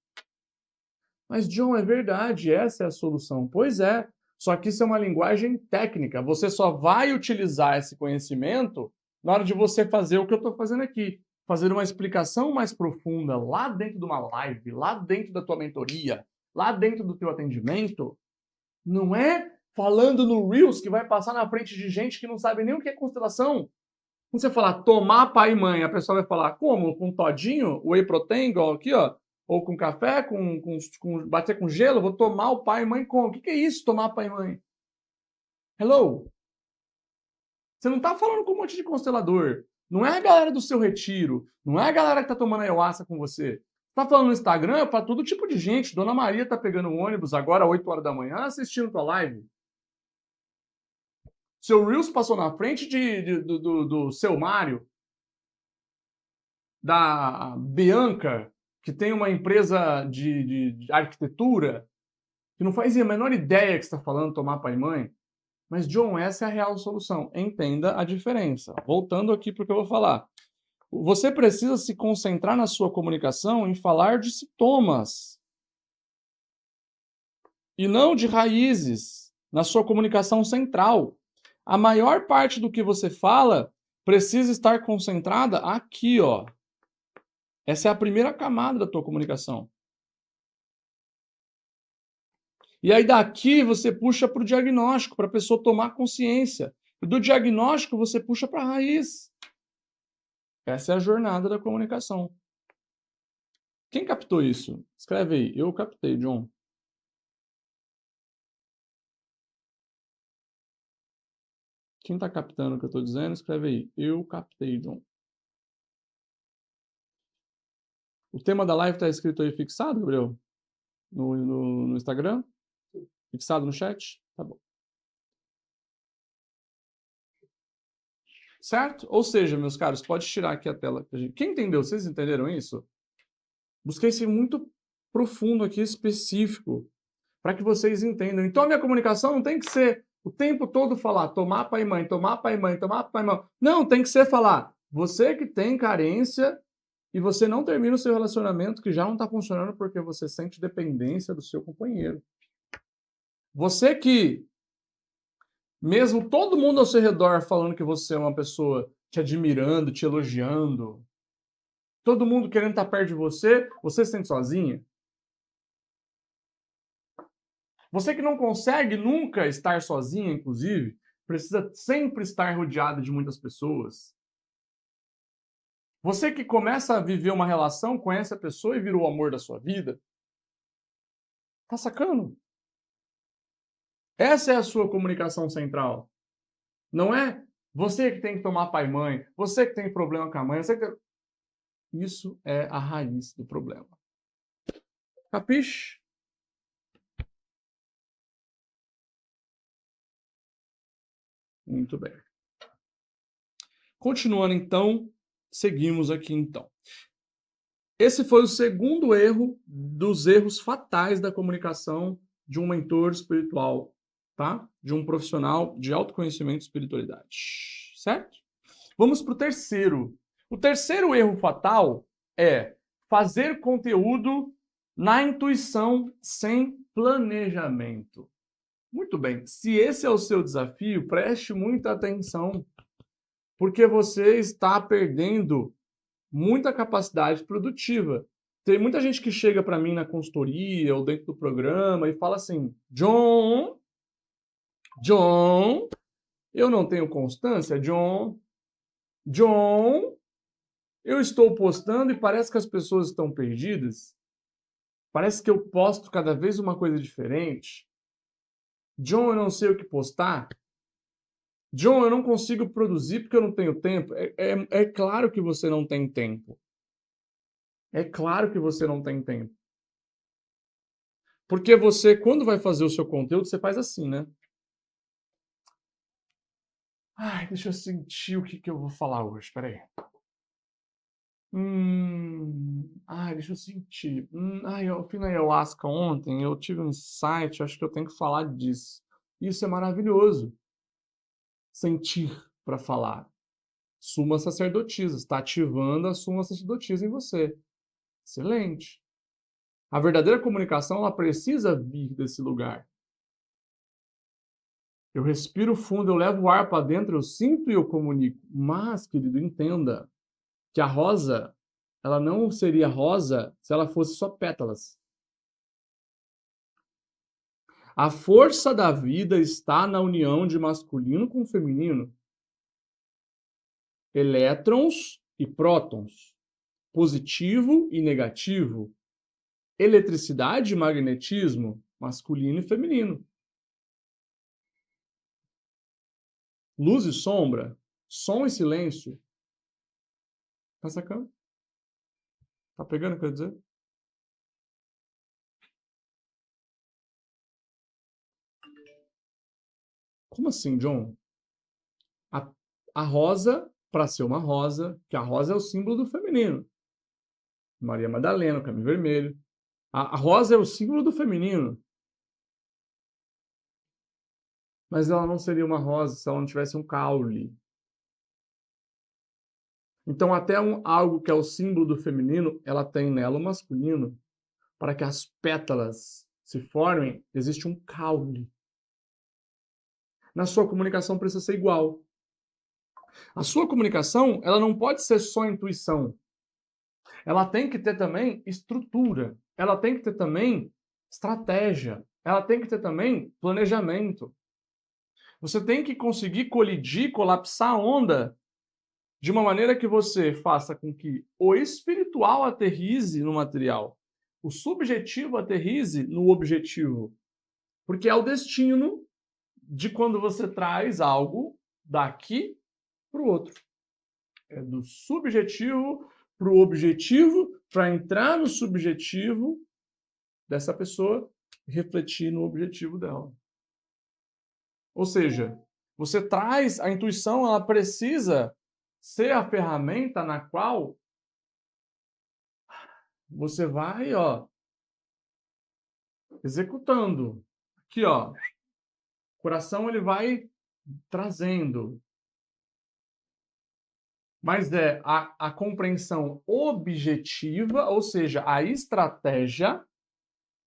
Mas, John, é verdade, essa é a solução. Pois é, só que isso é uma linguagem técnica. Você só vai utilizar esse conhecimento na hora de você fazer o que eu estou fazendo aqui. Fazer uma explicação mais profunda lá dentro de uma live, lá dentro da tua mentoria, lá dentro do teu atendimento. Não é falando no Reels que vai passar na frente de gente que não sabe nem o que é constelação. Quando você falar tomar pai e mãe, a pessoa vai falar como? Com todinho? Whey protein, igual aqui, ó. Ou com café, bater com gelo, vou tomar o pai e mãe como? O que é isso, tomar pai e mãe? Hello? Você não tá falando com um monte de constelador. Não é a galera do seu retiro. Não é a galera que tá tomando ayahuasca com você. Tá falando no Instagram para todo tipo de gente. Dona Maria tá pegando o ônibus agora às 8 horas da manhã assistindo tua live. Seu Reels passou na frente do seu Mário, da Bianca, que tem uma empresa de arquitetura, que não faz a menor ideia que você está falando, tomar pai e mãe. Mas, John, essa é a real solução. Entenda a diferença. Voltando aqui para o que eu vou falar. Você precisa se concentrar na sua comunicação em falar de sintomas. E não de raízes, na sua comunicação central. A maior parte do que você fala precisa estar concentrada aqui, ó. Essa é a primeira camada da tua comunicação. E aí daqui você puxa para o diagnóstico, para a pessoa tomar consciência. E do diagnóstico você puxa para a raiz. Essa é a jornada da comunicação. Quem captou isso? Escreve aí. Eu captei, John. Quem está captando o que eu estou dizendo, escreve aí. Eu captei, John. O tema da live está escrito aí fixado, Gabriel? No Instagram? Fixado no chat? Tá bom. Certo? Ou seja, meus caros, pode tirar aqui a tela. Quem entendeu? Vocês entenderam isso? Busquei ser muito profundo aqui, específico, para que vocês entendam. Então, a minha comunicação não tem que ser o tempo todo falar tomar pai e mãe, tomar pai e mãe, tomar pai e mãe. Não, tem que ser falar você que tem carência e você não termina o seu relacionamento que já não está funcionando porque você sente dependência do seu companheiro. Você que, mesmo todo mundo ao seu redor falando que você é uma pessoa te admirando, te elogiando, todo mundo querendo estar perto de você, você se sente sozinha? Você que não consegue nunca estar sozinha, inclusive, precisa sempre estar rodeada de muitas pessoas. Você que começa a viver uma relação, conhece a pessoa e virou o amor da sua vida. Tá sacando? Essa é a sua comunicação central. Não é você que tem que tomar pai e mãe, você que tem problema com a mãe, você que... Isso é a raiz do problema. Capiche? Muito bem. Continuando então, seguimos aqui então. Esse foi o segundo erro dos erros fatais da comunicação de um mentor espiritual, tá? De um profissional de autoconhecimento e espiritualidade, certo? Vamos para o terceiro. O terceiro erro fatal é fazer conteúdo na intuição sem planejamento. Muito bem. Se esse é o seu desafio, preste muita atenção, porque você está perdendo muita capacidade produtiva. Tem muita gente que chega para mim na consultoria ou dentro do programa e fala assim: John, eu não tenho constância, John, eu estou postando e parece que as pessoas estão perdidas. Parece que eu posto cada vez uma coisa diferente. John, eu não sei o que postar. John, eu não consigo produzir porque eu não tenho tempo. É claro que você não tem tempo. É claro que você não tem tempo. Porque você, quando vai fazer o seu conteúdo, você faz assim, né? Ai, deixa eu sentir o que eu vou falar hoje. Peraí. Deixa eu sentir. Eu fui na ayahuasca ontem, eu tive um insight, acho que eu tenho que falar disso. Isso é maravilhoso. Sentir para falar. Suma sacerdotisa, está ativando a suma sacerdotisa em você. Excelente. A verdadeira comunicação, ela precisa vir desse lugar. Eu respiro fundo, eu levo o ar para dentro, eu sinto e eu comunico. Mas, querido, entenda que a rosa, ela não seria rosa se ela fosse só pétalas. A força da vida está na união de masculino com feminino. Elétrons e prótons. Positivo e negativo. Eletricidade e magnetismo, masculino e feminino. Luz e sombra, som e silêncio. Tá sacando? Tá pegando o que eu ia dizer? Como assim, John? A rosa, para ser uma rosa, que a rosa é o símbolo do feminino. Maria Madalena, o caminho vermelho. A rosa é o símbolo do feminino. Mas ela não seria uma rosa se ela não tivesse um caule. Então, até algo que é o símbolo do feminino, ela tem nela o masculino. Para que as pétalas se formem, existe um caule. Na sua comunicação precisa ser igual. A sua comunicação, ela não pode ser só intuição. Ela tem que ter também estrutura. Ela tem que ter também estratégia. Ela tem que ter também planejamento. Você tem que conseguir colidir, colapsar a onda de uma maneira que você faça com que o espiritual aterrize no material, o subjetivo aterrize no objetivo. Porque é o destino de quando você traz algo daqui para o outro. É do subjetivo para o objetivo, para entrar no subjetivo dessa pessoa e refletir no objetivo dela. Ou seja, você traz a intuição, ela precisa ser a ferramenta na qual você vai, executando. Aqui, o coração ele vai trazendo. Mas é a compreensão objetiva, ou seja, a estratégia,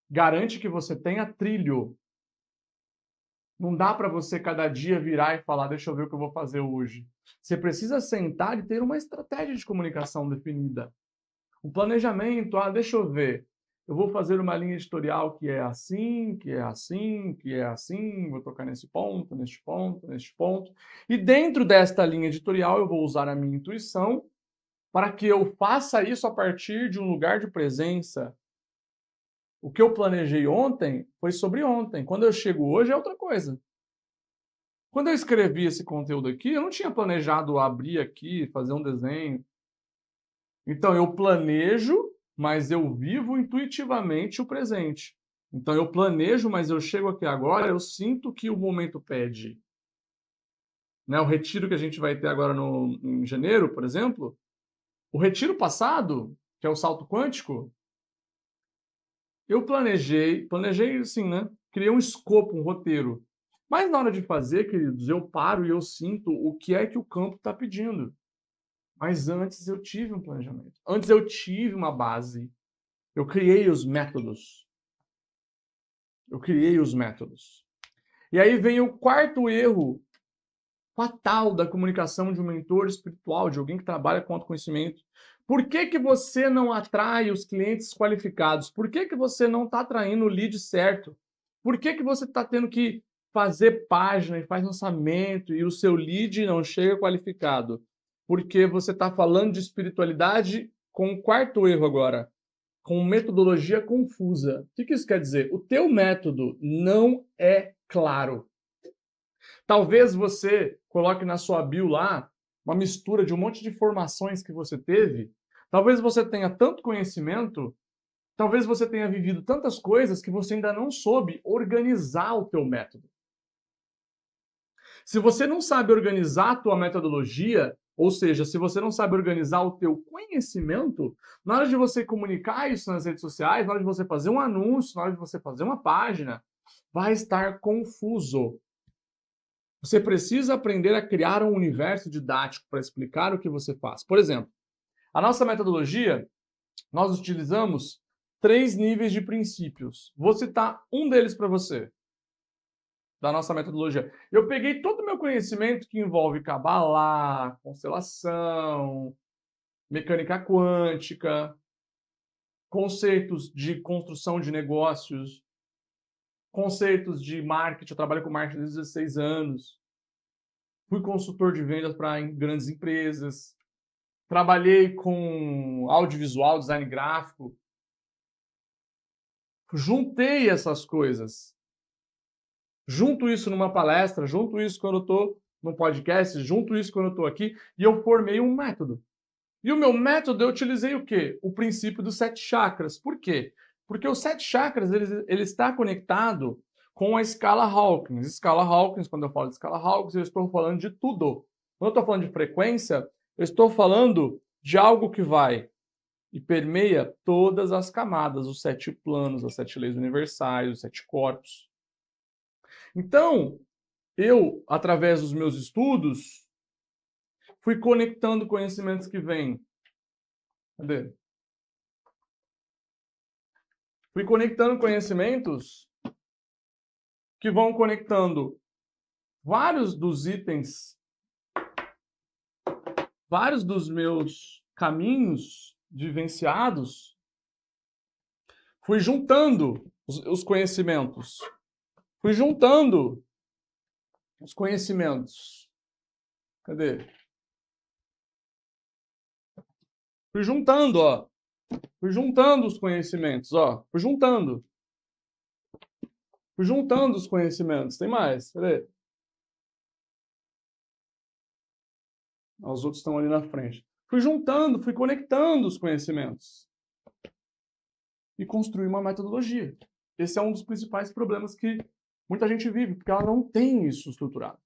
garante que você tenha trilho. Não dá para você cada dia virar e falar, deixa eu ver o que eu vou fazer hoje. Você precisa sentar e ter uma estratégia de comunicação definida. Um planejamento, deixa eu ver. Eu vou fazer uma linha editorial que é assim, que é assim, que é assim, vou tocar nesse ponto, neste ponto, neste ponto. E dentro desta linha editorial eu vou usar a minha intuição para que eu faça isso a partir de um lugar de presença. O que eu planejei ontem foi sobre ontem. Quando eu chego hoje é outra coisa. Quando eu escrevi esse conteúdo aqui, eu não tinha planejado abrir aqui, fazer um desenho. Então eu planejo, mas eu vivo intuitivamente o presente. Então eu planejo, mas eu chego aqui agora, eu sinto que o momento pede. Né? O retiro que a gente vai ter agora em janeiro, por exemplo, o retiro passado, que é o salto quântico, eu planejei assim, né? Criei um escopo, um roteiro. Mas na hora de fazer, queridos, eu paro e eu sinto o que é que o campo está pedindo. Mas antes eu tive um planejamento. Antes eu tive uma base. Eu criei os métodos. E aí vem o quarto erro fatal da comunicação de um mentor espiritual, de alguém que trabalha com autoconhecimento. Por que que você não atrai os clientes qualificados? Por que que você não está atraindo o lead certo? Por que que você está tendo que fazer página e faz lançamento e o seu lead não chega qualificado? Porque você está falando de espiritualidade com o quarto erro agora, com metodologia confusa. O que isso quer dizer? O teu método não é claro. Talvez você coloque na sua bio lá uma mistura de um monte de informações que você teve. Talvez você tenha tanto conhecimento, talvez você tenha vivido tantas coisas que você ainda não soube organizar o teu método. Se você não sabe organizar a tua metodologia, ou seja, se você não sabe organizar o teu conhecimento, na hora de você comunicar isso nas redes sociais, na hora de você fazer um anúncio, na hora de você fazer uma página, vai estar confuso. Você precisa aprender a criar um universo didático para explicar o que você faz. Por exemplo, a nossa metodologia, nós utilizamos 3 níveis de princípios. Vou citar um deles para você, da nossa metodologia. Eu peguei todo o meu conhecimento que envolve Kabbalah, constelação, mecânica quântica, conceitos de construção de negócios, conceitos de marketing. Eu trabalho com marketing desde 16 anos. Fui consultor de vendas para grandes empresas. Trabalhei com audiovisual, design gráfico. Juntei essas coisas. Junto isso numa palestra, junto isso quando eu estou num podcast, junto isso quando eu estou aqui, e eu formei um método. E o meu método eu utilizei o quê? O princípio dos 7 chakras. Por quê? Porque os 7 chakras, ele está conectado com a escala Hawkins. Escala Hawkins, quando eu falo de escala Hawkins, eu estou falando de tudo. Quando eu estou falando de frequência, eu estou falando de algo que vai e permeia todas as camadas, os 7 planos, as 7 leis universais, os 7 corpos. Então, eu, através dos meus estudos, fui conectando conhecimentos que vêm. Cadê? Fui conectando conhecimentos que vão conectando vários dos itens, vários dos meus caminhos vivenciados. Fui juntando os conhecimentos. Fui juntando os conhecimentos. Cadê? Fui juntando, ó. Fui juntando os conhecimentos, ó. Fui juntando. Fui juntando os conhecimentos. Tem mais, cadê? Os outros estão ali na frente. Fui juntando, fui conectando os conhecimentos. E construir uma metodologia. Esse é um dos principais problemas que muita gente vive, porque ela não tem isso estruturado.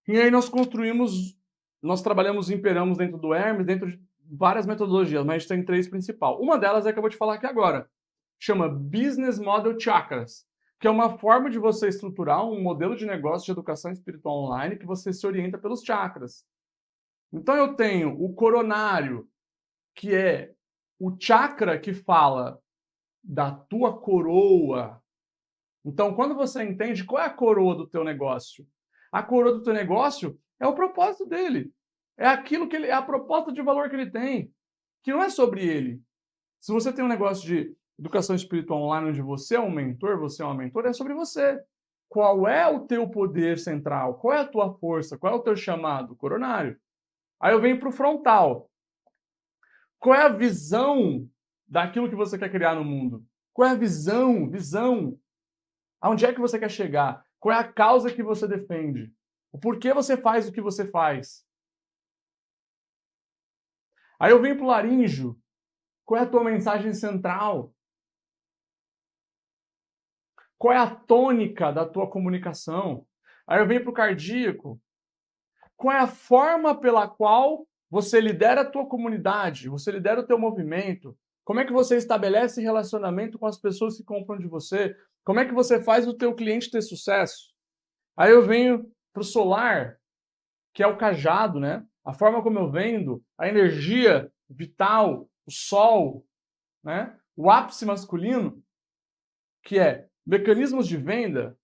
E aí nós trabalhamos e imperamos dentro do Hermes, dentro de várias metodologias, mas a gente tem 3 principais. Uma delas é que eu vou te falar aqui agora. Chama Business Model Chakras, que é uma forma de você estruturar um modelo de negócio de educação espiritual online que você se orienta pelos chakras. Então eu tenho o coronário, que é o chakra que fala da tua coroa. Então, quando você entende qual é a coroa do teu negócio, a coroa do teu negócio é o propósito dele. É aquilo que ele, é a proposta de valor que ele tem, que não é sobre ele. Se você tem um negócio de educação espiritual online onde você é um mentor, você é uma mentora, é sobre você. Qual é o teu poder central? Qual é a tua força? Qual é o teu chamado? Coronário. Aí eu venho para o frontal. Qual é a visão daquilo que você quer criar no mundo? Qual é a visão? Visão. Aonde é que você quer chegar? Qual é a causa que você defende? O porquê você faz o que você faz? Aí eu venho para o laríngeo. Qual é a tua mensagem central? Qual é a tônica da tua comunicação? Aí eu venho para o cardíaco. Qual é a forma pela qual você lidera a tua comunidade? Você lidera o teu movimento? Como é que você estabelece relacionamento com as pessoas que compram de você? Como é que você faz o teu cliente ter sucesso? Aí eu venho para o solar, que é o cajado, né? A forma como eu vendo, a energia vital, o sol, né? O ápice masculino, que é Mecanismos de venda,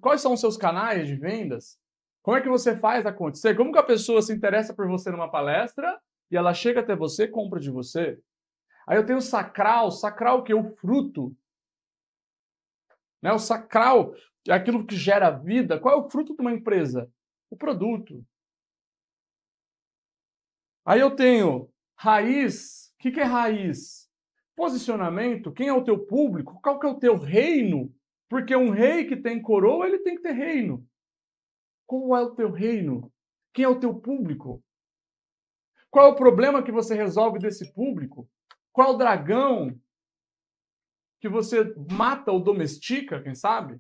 quais são os seus canais de vendas? Como é que você faz acontecer? Como que a pessoa se interessa por você numa palestra e ela chega até você, compra de você? Aí eu tenho o sacral o que é o fruto, né? O sacral é aquilo que gera vida. Qual é o fruto de uma empresa? O produto. Aí eu tenho raiz. O que é raiz? Posicionamento. Quem é o teu público? Qual que é o teu reino? Porque um rei que tem coroa, ele tem que ter reino. Qual é o teu reino? Quem é o teu público? Qual é o problema que você resolve desse público? Qual é o dragão que você mata ou domestica, quem sabe?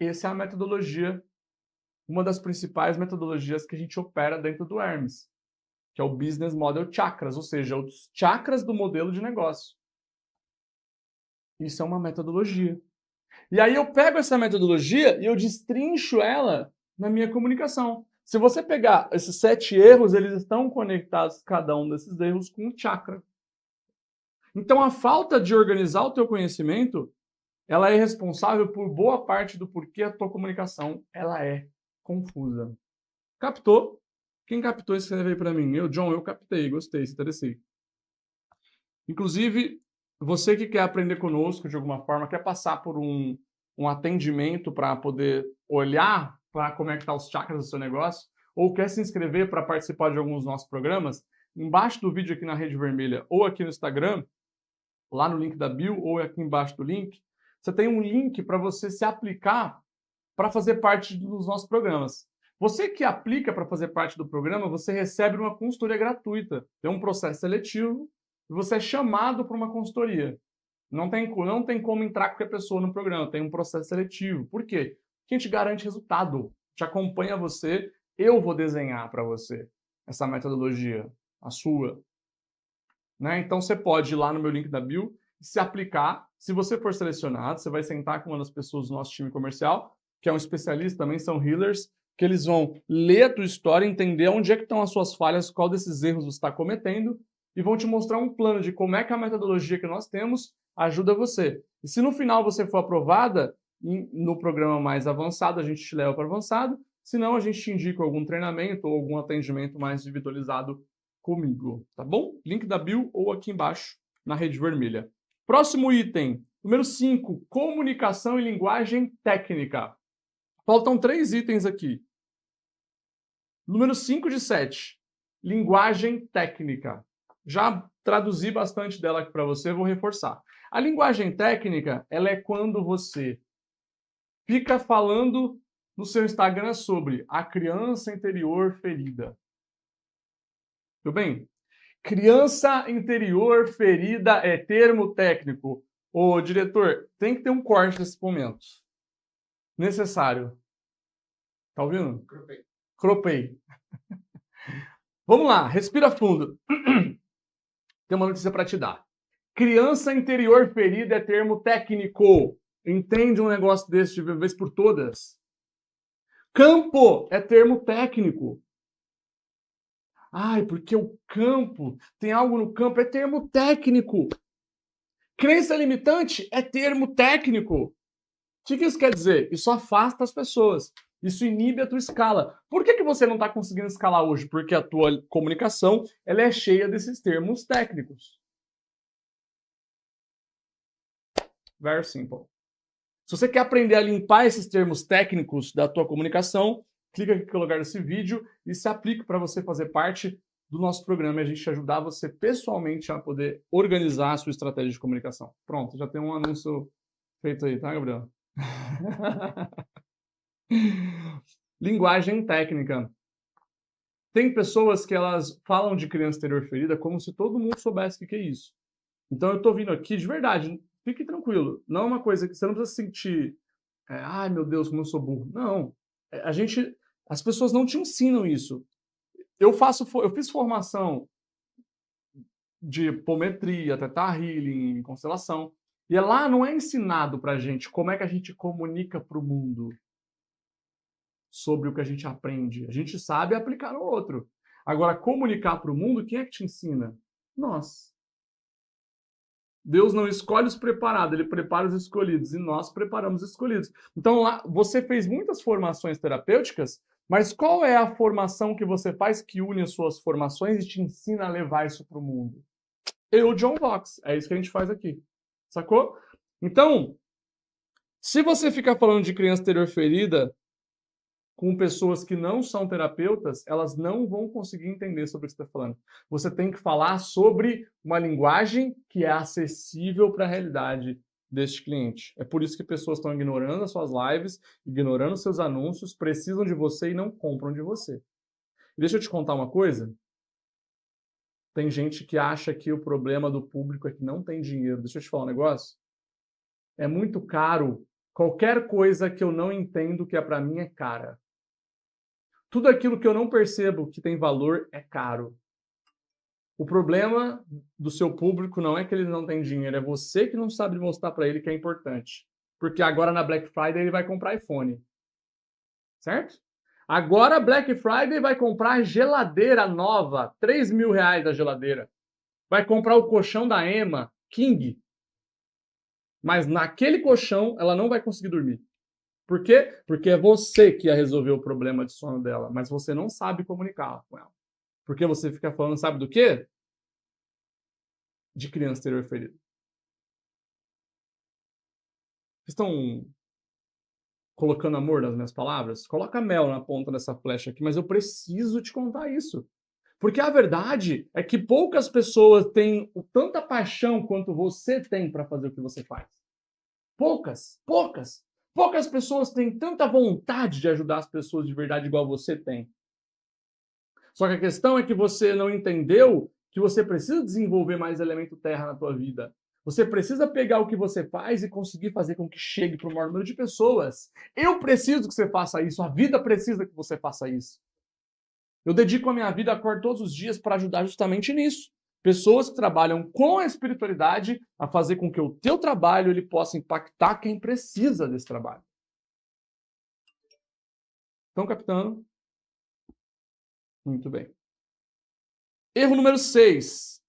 Essa é a metodologia, uma das principais metodologias que a gente opera dentro do Hermes, que é o Business Model Chakras, ou seja, os chakras do modelo de negócio. Isso é uma metodologia. E aí eu pego essa metodologia e eu destrincho ela na minha comunicação. Se você pegar esses 7 erros, eles estão conectados, cada um desses erros, com um chakra. Então a falta de organizar o teu conhecimento, ela é responsável por boa parte do porquê a tua comunicação ela é confusa. Captou? Quem captou, escreve aí para mim. John, eu captei, gostei, se interessei. Inclusive, você que quer aprender conosco de alguma forma, quer passar por um atendimento para poder olhar para como é que tá os chakras do seu negócio, ou quer se inscrever para participar de alguns dos nossos programas, embaixo do vídeo aqui na Rede Vermelha ou aqui no Instagram, lá no link da bio ou aqui embaixo do link, você tem um link para você se aplicar para fazer parte dos nossos programas. Você que aplica para fazer parte do programa, você recebe uma consultoria gratuita. Tem um processo seletivo e você é chamado para uma consultoria. Não tem como entrar qualquer pessoa no programa, tem um processo seletivo. Por quê? Porque a gente garante resultado, te acompanha você, eu vou desenhar para você essa metodologia, a sua. Né? Então você pode ir lá no meu link da bio e se aplicar. Se você for selecionado, você vai sentar com uma das pessoas do nosso time comercial, que é um especialista, também são healers, que eles vão ler a tua história, entender onde é que estão as suas falhas, qual desses erros você está cometendo, e vão te mostrar um plano de como é que a metodologia que nós temos ajuda você. E se no final você for aprovada, no programa mais avançado, a gente te leva para avançado, senão a gente te indica algum treinamento ou algum atendimento mais individualizado comigo, tá bom? Link da bio ou aqui embaixo na Rede Vermelha. Próximo item, número 5, comunicação e linguagem técnica. Faltam 3 itens aqui. Número 5 de 7, linguagem técnica. Já traduzi bastante dela aqui para você, vou reforçar. A linguagem técnica, ela é quando você fica falando no seu Instagram sobre a criança interior ferida. Tudo bem? Criança interior ferida é termo técnico. Ô, diretor, tem que ter um corte nesse momento. Necessário. Tá ouvindo? Cropei. Vamos lá, respira fundo. Tem uma notícia para te dar. Criança interior ferida é termo técnico. Entende um negócio desse de vez por todas? Campo é termo técnico. Ai, porque o campo, tem algo no campo, é termo técnico. Crença limitante é termo técnico. O que isso quer dizer? Isso afasta as pessoas. Isso inibe a tua escala. Por que você não está conseguindo escalar hoje? Porque a tua comunicação ela é cheia desses termos técnicos. Very simple. Se você quer aprender a limpar esses termos técnicos da tua comunicação, clica aqui no lugar desse vídeo e se aplique para você fazer parte do nosso programa e a gente ajudar você pessoalmente a poder organizar a sua estratégia de comunicação. Pronto, já tem um anúncio feito aí, tá, Gabriel? Linguagem técnica. Tem pessoas que elas falam de criança interior ferida como se todo mundo soubesse o que é isso. Então eu tô vindo aqui de verdade, fique tranquilo. Não é uma coisa que você não precisa sentir, ai meu Deus, como eu sou burro. Não. As pessoas não te ensinam isso. Eu fiz formação de apometria, Theta Healing, constelação. E lá não é ensinado pra gente como é que a gente comunica pro mundo sobre o que a gente aprende. A gente sabe aplicar no outro. Agora, comunicar para o mundo, quem é que te ensina? Nós. Deus não escolhe os preparados, ele prepara os escolhidos, e nós preparamos os escolhidos. Então, lá, você fez muitas formações terapêuticas, mas qual é a formação que você faz que une as suas formações e te ensina a levar isso para o mundo? Eu, John Vox, é isso que a gente faz aqui. Sacou? Então, se você ficar falando de criança interior ferida com pessoas que não são terapeutas, elas não vão conseguir entender sobre o que você está falando. Você tem que falar sobre uma linguagem que é acessível para a realidade deste cliente. É por isso que pessoas estão ignorando as suas lives, ignorando os seus anúncios, precisam de você e não compram de você. E deixa eu te contar uma coisa. Tem gente que acha que o problema do público é que não tem dinheiro. Deixa eu te falar um negócio. É muito caro. Qualquer coisa que eu não entendo que é para mim é cara. Tudo aquilo que eu não percebo que tem valor é caro. O problema do seu público não é que ele não tem dinheiro, é você que não sabe mostrar para ele que é importante. Porque agora na Black Friday ele vai comprar iPhone. Certo? Agora Black Friday vai comprar geladeira nova, R$3.000 a geladeira. Vai comprar o colchão da Emma, King. Mas naquele colchão ela não vai conseguir dormir. Por quê? Porque é você que ia resolver o problema de sono dela, mas você não sabe comunicar com ela. Porque você fica falando, sabe do quê? De criança interior ferida. Vocês estão colocando amor nas minhas palavras? Coloca mel na ponta dessa flecha aqui, mas eu preciso te contar isso. Porque a verdade é que poucas pessoas têm tanta paixão quanto você tem para fazer o que você faz. Poucas. Poucas pessoas têm tanta vontade de ajudar as pessoas de verdade igual você tem. Só que a questão é que você não entendeu que você precisa desenvolver mais elemento terra na tua vida. Você precisa pegar o que você faz e conseguir fazer com que chegue para o maior número de pessoas. Eu preciso que você faça isso. A vida precisa que você faça isso. Eu dedico a minha vida, acordo todos os dias para ajudar justamente nisso. Pessoas que trabalham com a espiritualidade a fazer com que o teu trabalho ele possa impactar quem precisa desse trabalho. Estão captando? Muito bem. Erro número 6.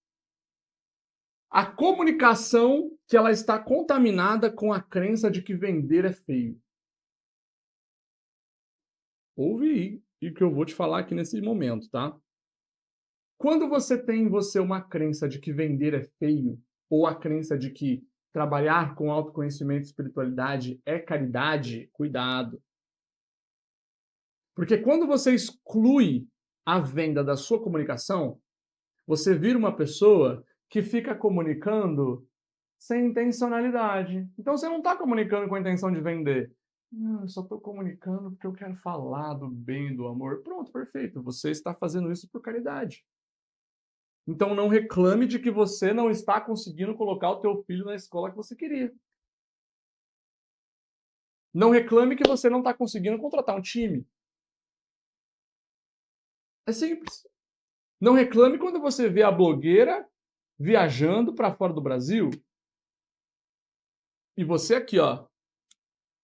A comunicação que ela está contaminada com a crença de que vender é feio. Ouve aí o que eu vou te falar aqui nesse momento, tá? Quando você tem em você uma crença de que vender é feio, ou a crença de que trabalhar com autoconhecimento e espiritualidade é caridade, cuidado. Porque quando você exclui a venda da sua comunicação, você vira uma pessoa que fica comunicando sem intencionalidade. Então você não está comunicando com a intenção de vender. Não, eu só estou comunicando porque eu quero falar do bem, do amor. Pronto, perfeito. Você está fazendo isso por caridade. Então não reclame de que você não está conseguindo colocar o teu filho na escola que você queria. Não reclame que você não está conseguindo contratar um time. É simples. Não reclame quando você vê a blogueira viajando para fora do Brasil. E você aqui, ó.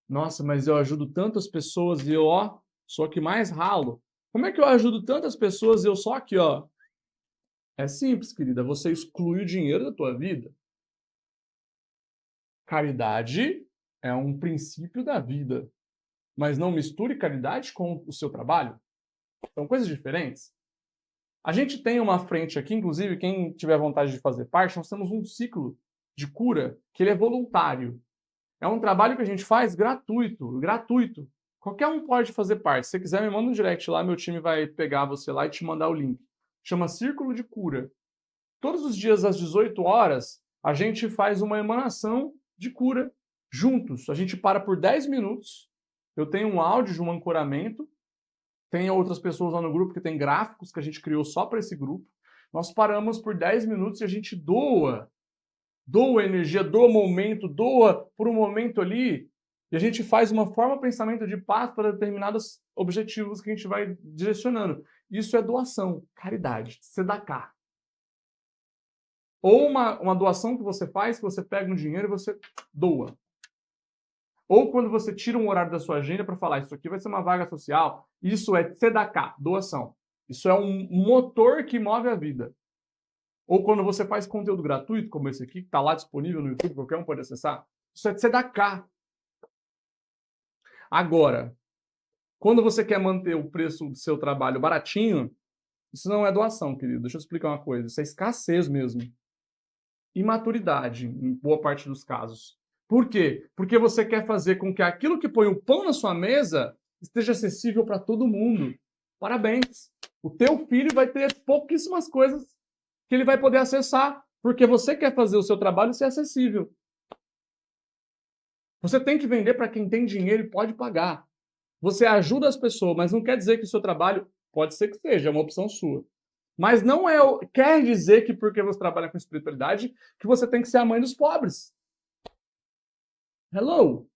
Nossa, mas eu ajudo tantas pessoas e eu, ó, sou a que mais ralo. Como é que eu ajudo tantas pessoas e eu só aqui, ó? É simples, querida. Você exclui o dinheiro da tua vida. Caridade é um princípio da vida. Mas não misture caridade com o seu trabalho. São coisas diferentes. A gente tem uma frente aqui, inclusive, quem tiver vontade de fazer parte, nós temos um ciclo de cura que ele é voluntário. É um trabalho que a gente faz gratuito. Qualquer um pode fazer parte. Se você quiser, me manda um direct lá, meu time vai pegar você lá e te mandar o link. Chama Círculo de Cura. Todos os dias às 18 horas, a gente faz uma emanação de cura juntos. A gente para por 10 minutos. Eu tenho um áudio de um ancoramento. Tem outras pessoas lá no grupo que tem gráficos que a gente criou só para esse grupo. Nós paramos por 10 minutos e a gente doa energia, doa momento, doa por um momento ali, e a gente faz uma forma de pensamento de paz para determinados objetivos que a gente vai direcionando. Isso é doação, caridade, tzedakah. Ou uma doação que você faz, que você pega um dinheiro e você doa. Ou quando você tira um horário da sua agenda para falar, isso aqui vai ser uma vaga social, isso é tzedakah, doação. Isso é um motor que move a vida. Ou quando você faz conteúdo gratuito, como esse aqui, que está lá disponível no YouTube, qualquer um pode acessar, isso é de tzedakah. Agora, quando você quer manter o preço do seu trabalho baratinho, isso não é doação, querido. Deixa eu explicar uma coisa. Isso é escassez mesmo. Imaturidade, em boa parte dos casos. Por quê? Porque você quer fazer com que aquilo que põe o pão na sua mesa esteja acessível para todo mundo. Parabéns! O teu filho vai ter pouquíssimas coisas que ele vai poder acessar, porque você quer fazer o seu trabalho ser acessível. Você tem que vender para quem tem dinheiro e pode pagar. Você ajuda as pessoas, mas não quer dizer que o seu trabalho pode ser que seja, é uma opção sua. Mas não quer dizer que porque você trabalha com espiritualidade, que você tem que ser a mãe dos pobres. Hello?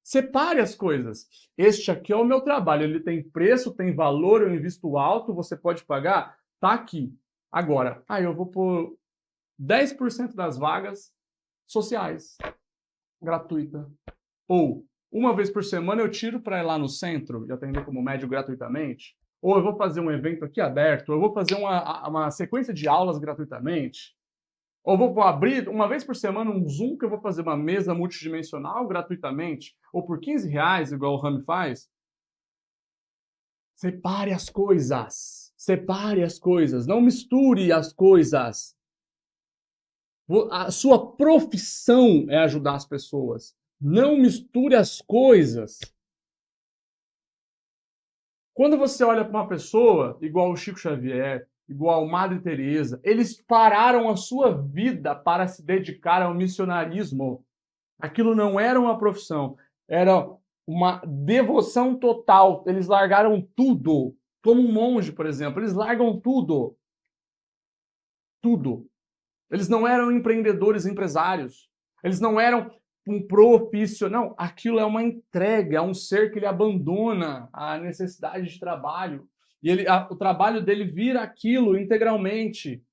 Separe as coisas. Este aqui é o meu trabalho, ele tem preço, tem valor, eu invisto alto, você pode pagar? Tá aqui. Agora, eu vou pôr 10% das vagas sociais, gratuita. Ou, uma vez por semana eu tiro para ir lá no centro e atender como médico gratuitamente. Ou eu vou fazer um evento aqui aberto, ou eu vou fazer uma sequência de aulas gratuitamente. Ou vou abrir uma vez por semana um Zoom que eu vou fazer uma mesa multidimensional gratuitamente, ou por R$15, igual o Rami faz. Separe as coisas. Separe as coisas. Não misture as coisas. A sua profissão é ajudar as pessoas. Não misture as coisas. Quando você olha para uma pessoa, igual o Chico Xavier, igual Madre Teresa, eles pararam a sua vida para se dedicar ao missionarismo. Aquilo não era uma profissão, era uma devoção total. Eles largaram tudo. Como um monge, por exemplo, eles largam tudo. Tudo. Eles não eram empreendedores, empresários. Eles não eram um profissional. Não, aquilo é uma entrega, é um ser que ele abandona a necessidade de trabalho. E o trabalho dele vira aquilo integralmente.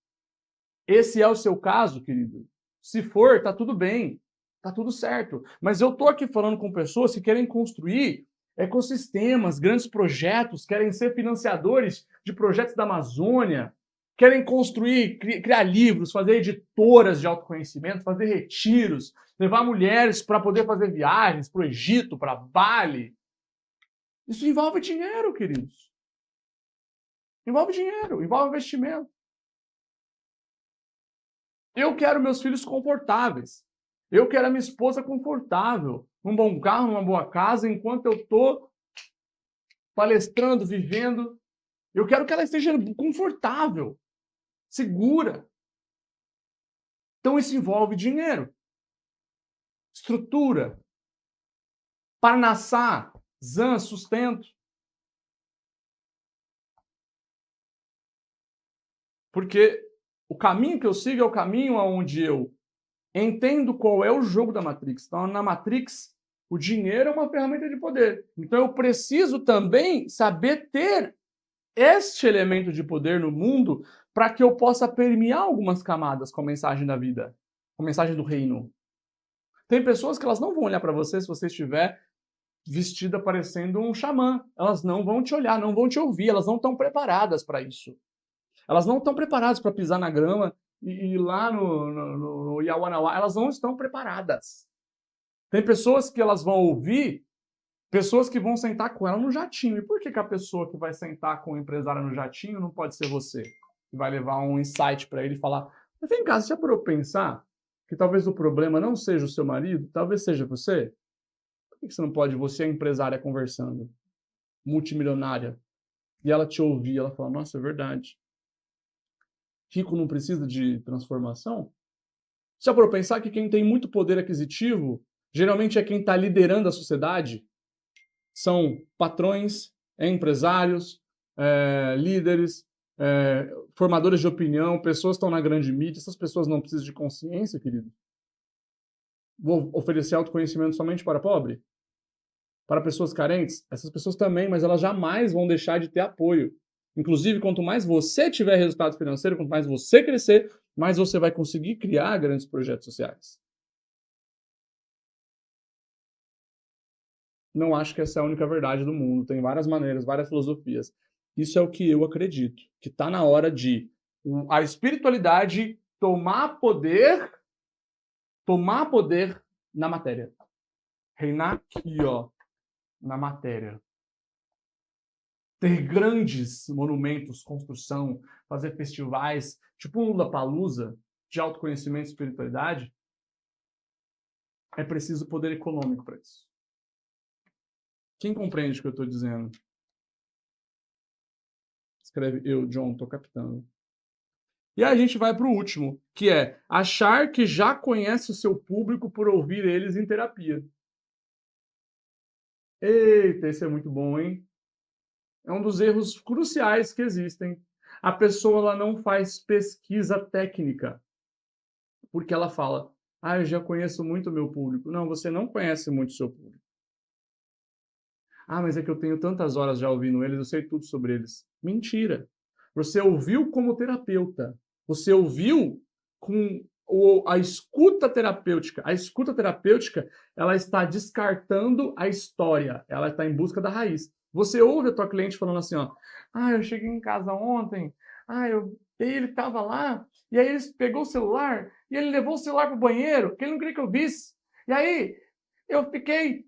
Esse é o seu caso, querido? Se for, tá tudo bem. Tá tudo certo. Mas eu tô aqui falando com pessoas que querem construir ecossistemas, grandes projetos, querem ser financiadores de projetos da Amazônia, querem construir, criar livros, fazer editoras de autoconhecimento, fazer retiros, levar mulheres para poder fazer viagens para o Egito, para Bali. Isso envolve dinheiro, queridos. Envolve dinheiro, envolve investimento. Eu quero meus filhos confortáveis. Eu quero a minha esposa confortável, um bom carro, uma boa casa, enquanto eu estou palestrando, vivendo. Eu quero que ela esteja confortável, segura. Então isso envolve dinheiro, estrutura, parnassá, zan, sustento. Porque o caminho que eu sigo é o caminho onde eu entendo qual é o jogo da Matrix. Então, na Matrix, o dinheiro é uma ferramenta de poder. Então, eu preciso também saber ter este elemento de poder no mundo para que eu possa permear algumas camadas com a mensagem da vida, com a mensagem do reino. Tem pessoas que elas não vão olhar para você se você estiver vestida parecendo um xamã. Elas não vão te olhar, não vão te ouvir, elas não estão preparadas para isso. Elas não estão preparadas para pisar na grama e ir lá no Yawanawá. Elas não estão preparadas. Tem pessoas que elas vão ouvir, pessoas que vão sentar com ela no jatinho. E por que a pessoa que vai sentar com o empresário no jatinho não pode ser você? Que vai levar um insight para ele e falar, mas vem cá, você já parou para pensar que talvez o problema não seja o seu marido, talvez seja você? Por que você não pode, você é empresária conversando, multimilionária, e ela te ouvir, ela fala, nossa, é verdade. Rico não precisa de transformação? Já parou para pensar que quem tem muito poder aquisitivo geralmente é quem está liderando a sociedade? São patrões, empresários, líderes, formadores de opinião, pessoas que estão na grande mídia. Essas pessoas não precisam de consciência, querido? Vou oferecer autoconhecimento somente para pobre? Para pessoas carentes? Essas pessoas também, mas elas jamais vão deixar de ter apoio. Inclusive, quanto mais você tiver resultado financeiro, quanto mais você crescer, mais você vai conseguir criar grandes projetos sociais. Não acho que essa é a única verdade do mundo. Tem várias maneiras, várias filosofias. Isso é o que eu acredito. Que está na hora de a espiritualidade tomar poder na matéria. Reinar aqui, ó, na matéria. Ter grandes monumentos, construção, fazer festivais, tipo um Lollapalooza, de autoconhecimento e espiritualidade, é preciso poder econômico para isso. Quem compreende o que eu estou dizendo? Escreve eu, John, estou captando. E aí a gente vai para o último, que é achar que já conhece o seu público por ouvir eles em terapia. Eita, esse é muito bom, hein? É um dos erros cruciais que existem. A pessoa ela não faz pesquisa técnica, porque ela fala, eu já conheço muito o meu público. Não, você não conhece muito o seu público. Mas é que eu tenho tantas horas já ouvindo eles, eu sei tudo sobre eles. Mentira. Você ouviu como terapeuta. Você ouviu com a escuta terapêutica. A escuta terapêutica, ela está descartando a história. Ela está em busca da raiz. Você ouve a tua cliente falando assim, ó, eu cheguei em casa ontem, ele estava lá, e aí ele pegou o celular, e ele levou o celular para o banheiro, porque ele não queria que eu visse. E aí, eu fiquei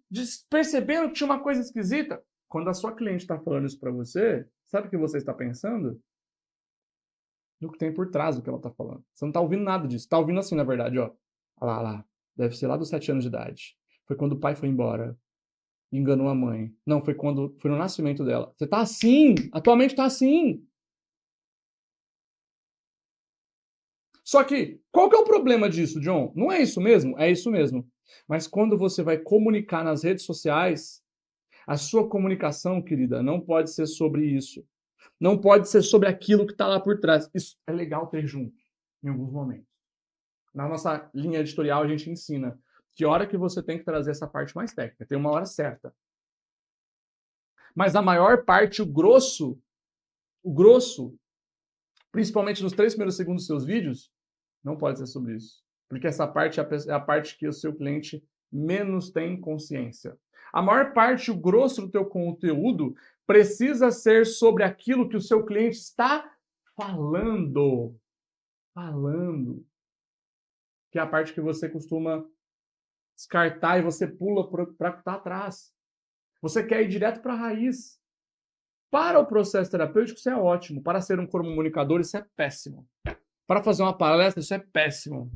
percebendo que tinha uma coisa esquisita. Quando a sua cliente está falando isso para você, sabe o que você está pensando? No que tem por trás do que ela está falando. Você não está ouvindo nada disso. Está ouvindo assim, na verdade, ó. Olha lá. Deve ser lá dos 7 anos de idade. Foi quando o pai foi embora. Enganou a mãe. Não, foi no nascimento dela. Você está assim. A tua mente está assim. Só que, qual que é o problema disso, John? Não é isso mesmo? É isso mesmo. Mas quando você vai comunicar nas redes sociais, a sua comunicação, querida, não pode ser sobre isso. Não pode ser sobre aquilo que está lá por trás. Isso é legal ter junto, em alguns momentos. Na nossa linha editorial, a gente ensina que hora que você tem que trazer essa parte mais técnica. Tem uma hora certa. Mas a maior parte, o grosso, principalmente nos 3 primeiros segundos dos seus vídeos, não pode ser sobre isso. Porque essa parte é a parte que o seu cliente menos tem consciência. A maior parte, o grosso do teu conteúdo precisa ser sobre aquilo que o seu cliente está falando. Que é a parte que você costuma descartar e você pula para o que está atrás. Você quer ir direto para a raiz. Para o processo terapêutico, isso é ótimo. Para ser um comunicador, isso é péssimo. Para fazer uma palestra, isso é péssimo.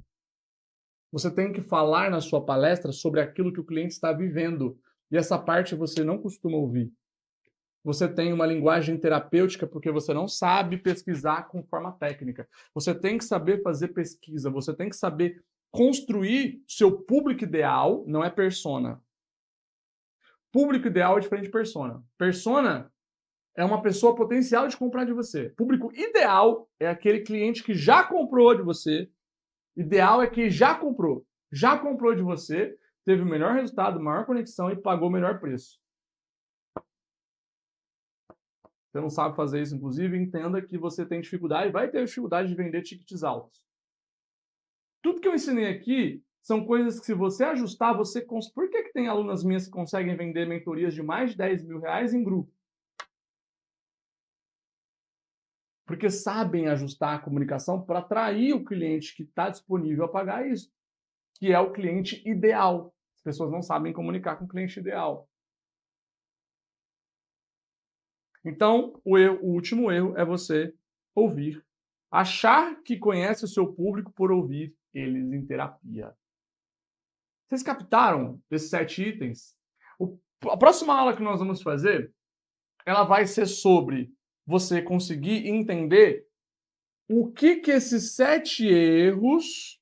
Você tem que falar na sua palestra sobre aquilo que o cliente está vivendo. E essa parte você não costuma ouvir. Você tem uma linguagem terapêutica porque você não sabe pesquisar com forma técnica. Você tem que saber fazer pesquisa. Você tem que saber construir seu público ideal, não é persona. Público ideal é diferente de persona. Persona é uma pessoa potencial de comprar de você. Público ideal é aquele cliente que já comprou de você. Ideal é que já comprou de você, teve o melhor resultado, maior conexão e pagou o melhor preço. Você não sabe fazer isso, inclusive, entenda que você tem dificuldade, vai ter dificuldade de vender tickets altos. Tudo que eu ensinei aqui são coisas que se você ajustar, você... Por que tem alunas minhas que conseguem vender mentorias de mais de 10 mil reais em grupo? Porque sabem ajustar a comunicação para atrair o cliente que está disponível a pagar isso, que é o cliente ideal. As pessoas não sabem comunicar com o cliente ideal. Então, o último erro é você ouvir. Achar que conhece o seu público por ouvir eles em terapia. Vocês captaram esses 7 itens? A próxima aula que nós vamos fazer, ela vai ser sobre você conseguir entender o que esses 7 erros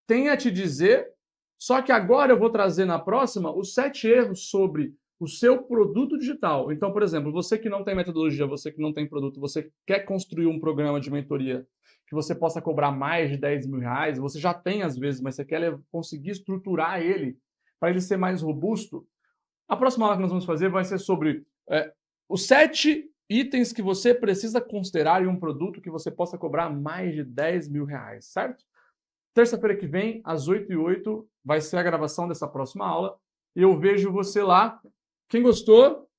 têm a te dizer, só que agora eu vou trazer na próxima os 7 erros sobre o seu produto digital. Então, por exemplo, você que não tem metodologia, você que não tem produto, você quer construir um programa de mentoria que você possa cobrar mais de 10 mil reais, você já tem às vezes, mas você quer conseguir estruturar ele para ele ser mais robusto. A próxima aula que nós vamos fazer vai ser sobre os 7 itens que você precisa considerar em um produto que você possa cobrar mais de 10 mil reais, certo? Terça-feira que vem, às 8h08, vai ser a gravação dessa próxima aula. E eu vejo você lá. Quem gostou?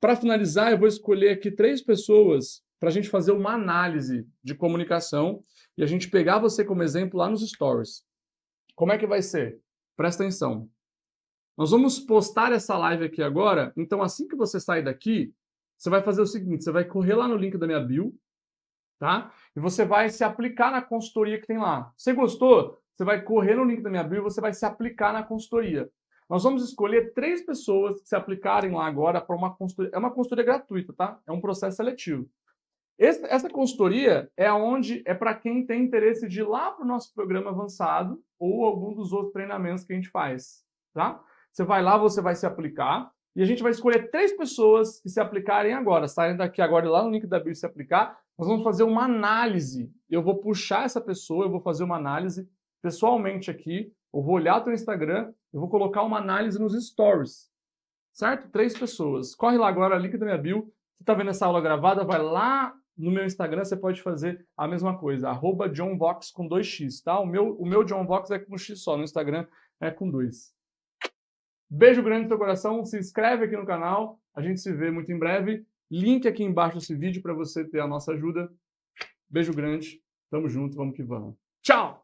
Para finalizar, eu vou escolher aqui 3 pessoas para a gente fazer uma análise de comunicação e a gente pegar você como exemplo lá nos stories. Como é que vai ser? Presta atenção. Nós vamos postar essa live aqui agora, então assim que você sair daqui, você vai fazer o seguinte, você vai correr lá no link da minha bio, tá? E você vai se aplicar na consultoria que tem lá. Você gostou? Você vai correr no link da minha bio e você vai se aplicar na consultoria. Nós vamos escolher 3 pessoas que se aplicarem lá agora para uma consultoria. É uma consultoria gratuita, tá? É um processo seletivo. Essa consultoria é para quem tem interesse de ir lá para o nosso programa avançado ou algum dos outros treinamentos que a gente faz, tá? Você vai lá, você vai se aplicar e a gente vai escolher 3 pessoas que se aplicarem agora, saírem daqui agora e lá no link da bio se aplicar. Nós vamos fazer uma análise. Eu vou puxar essa pessoa, eu vou fazer uma análise pessoalmente aqui, eu vou olhar o teu Instagram, eu vou colocar uma análise nos stories, certo? 3 pessoas. Corre lá agora, link da minha bio. Você está vendo essa aula gravada? Vai lá no meu Instagram, você pode fazer a mesma coisa, @JohnVox com 2x, tá? O meu John Vox é com X só, no Instagram é com 2. Beijo grande no teu coração, se inscreve aqui no canal, a gente se vê muito em breve. Link aqui embaixo desse vídeo para você ter a nossa ajuda. Beijo grande, tamo junto, vamos que vamos. Tchau!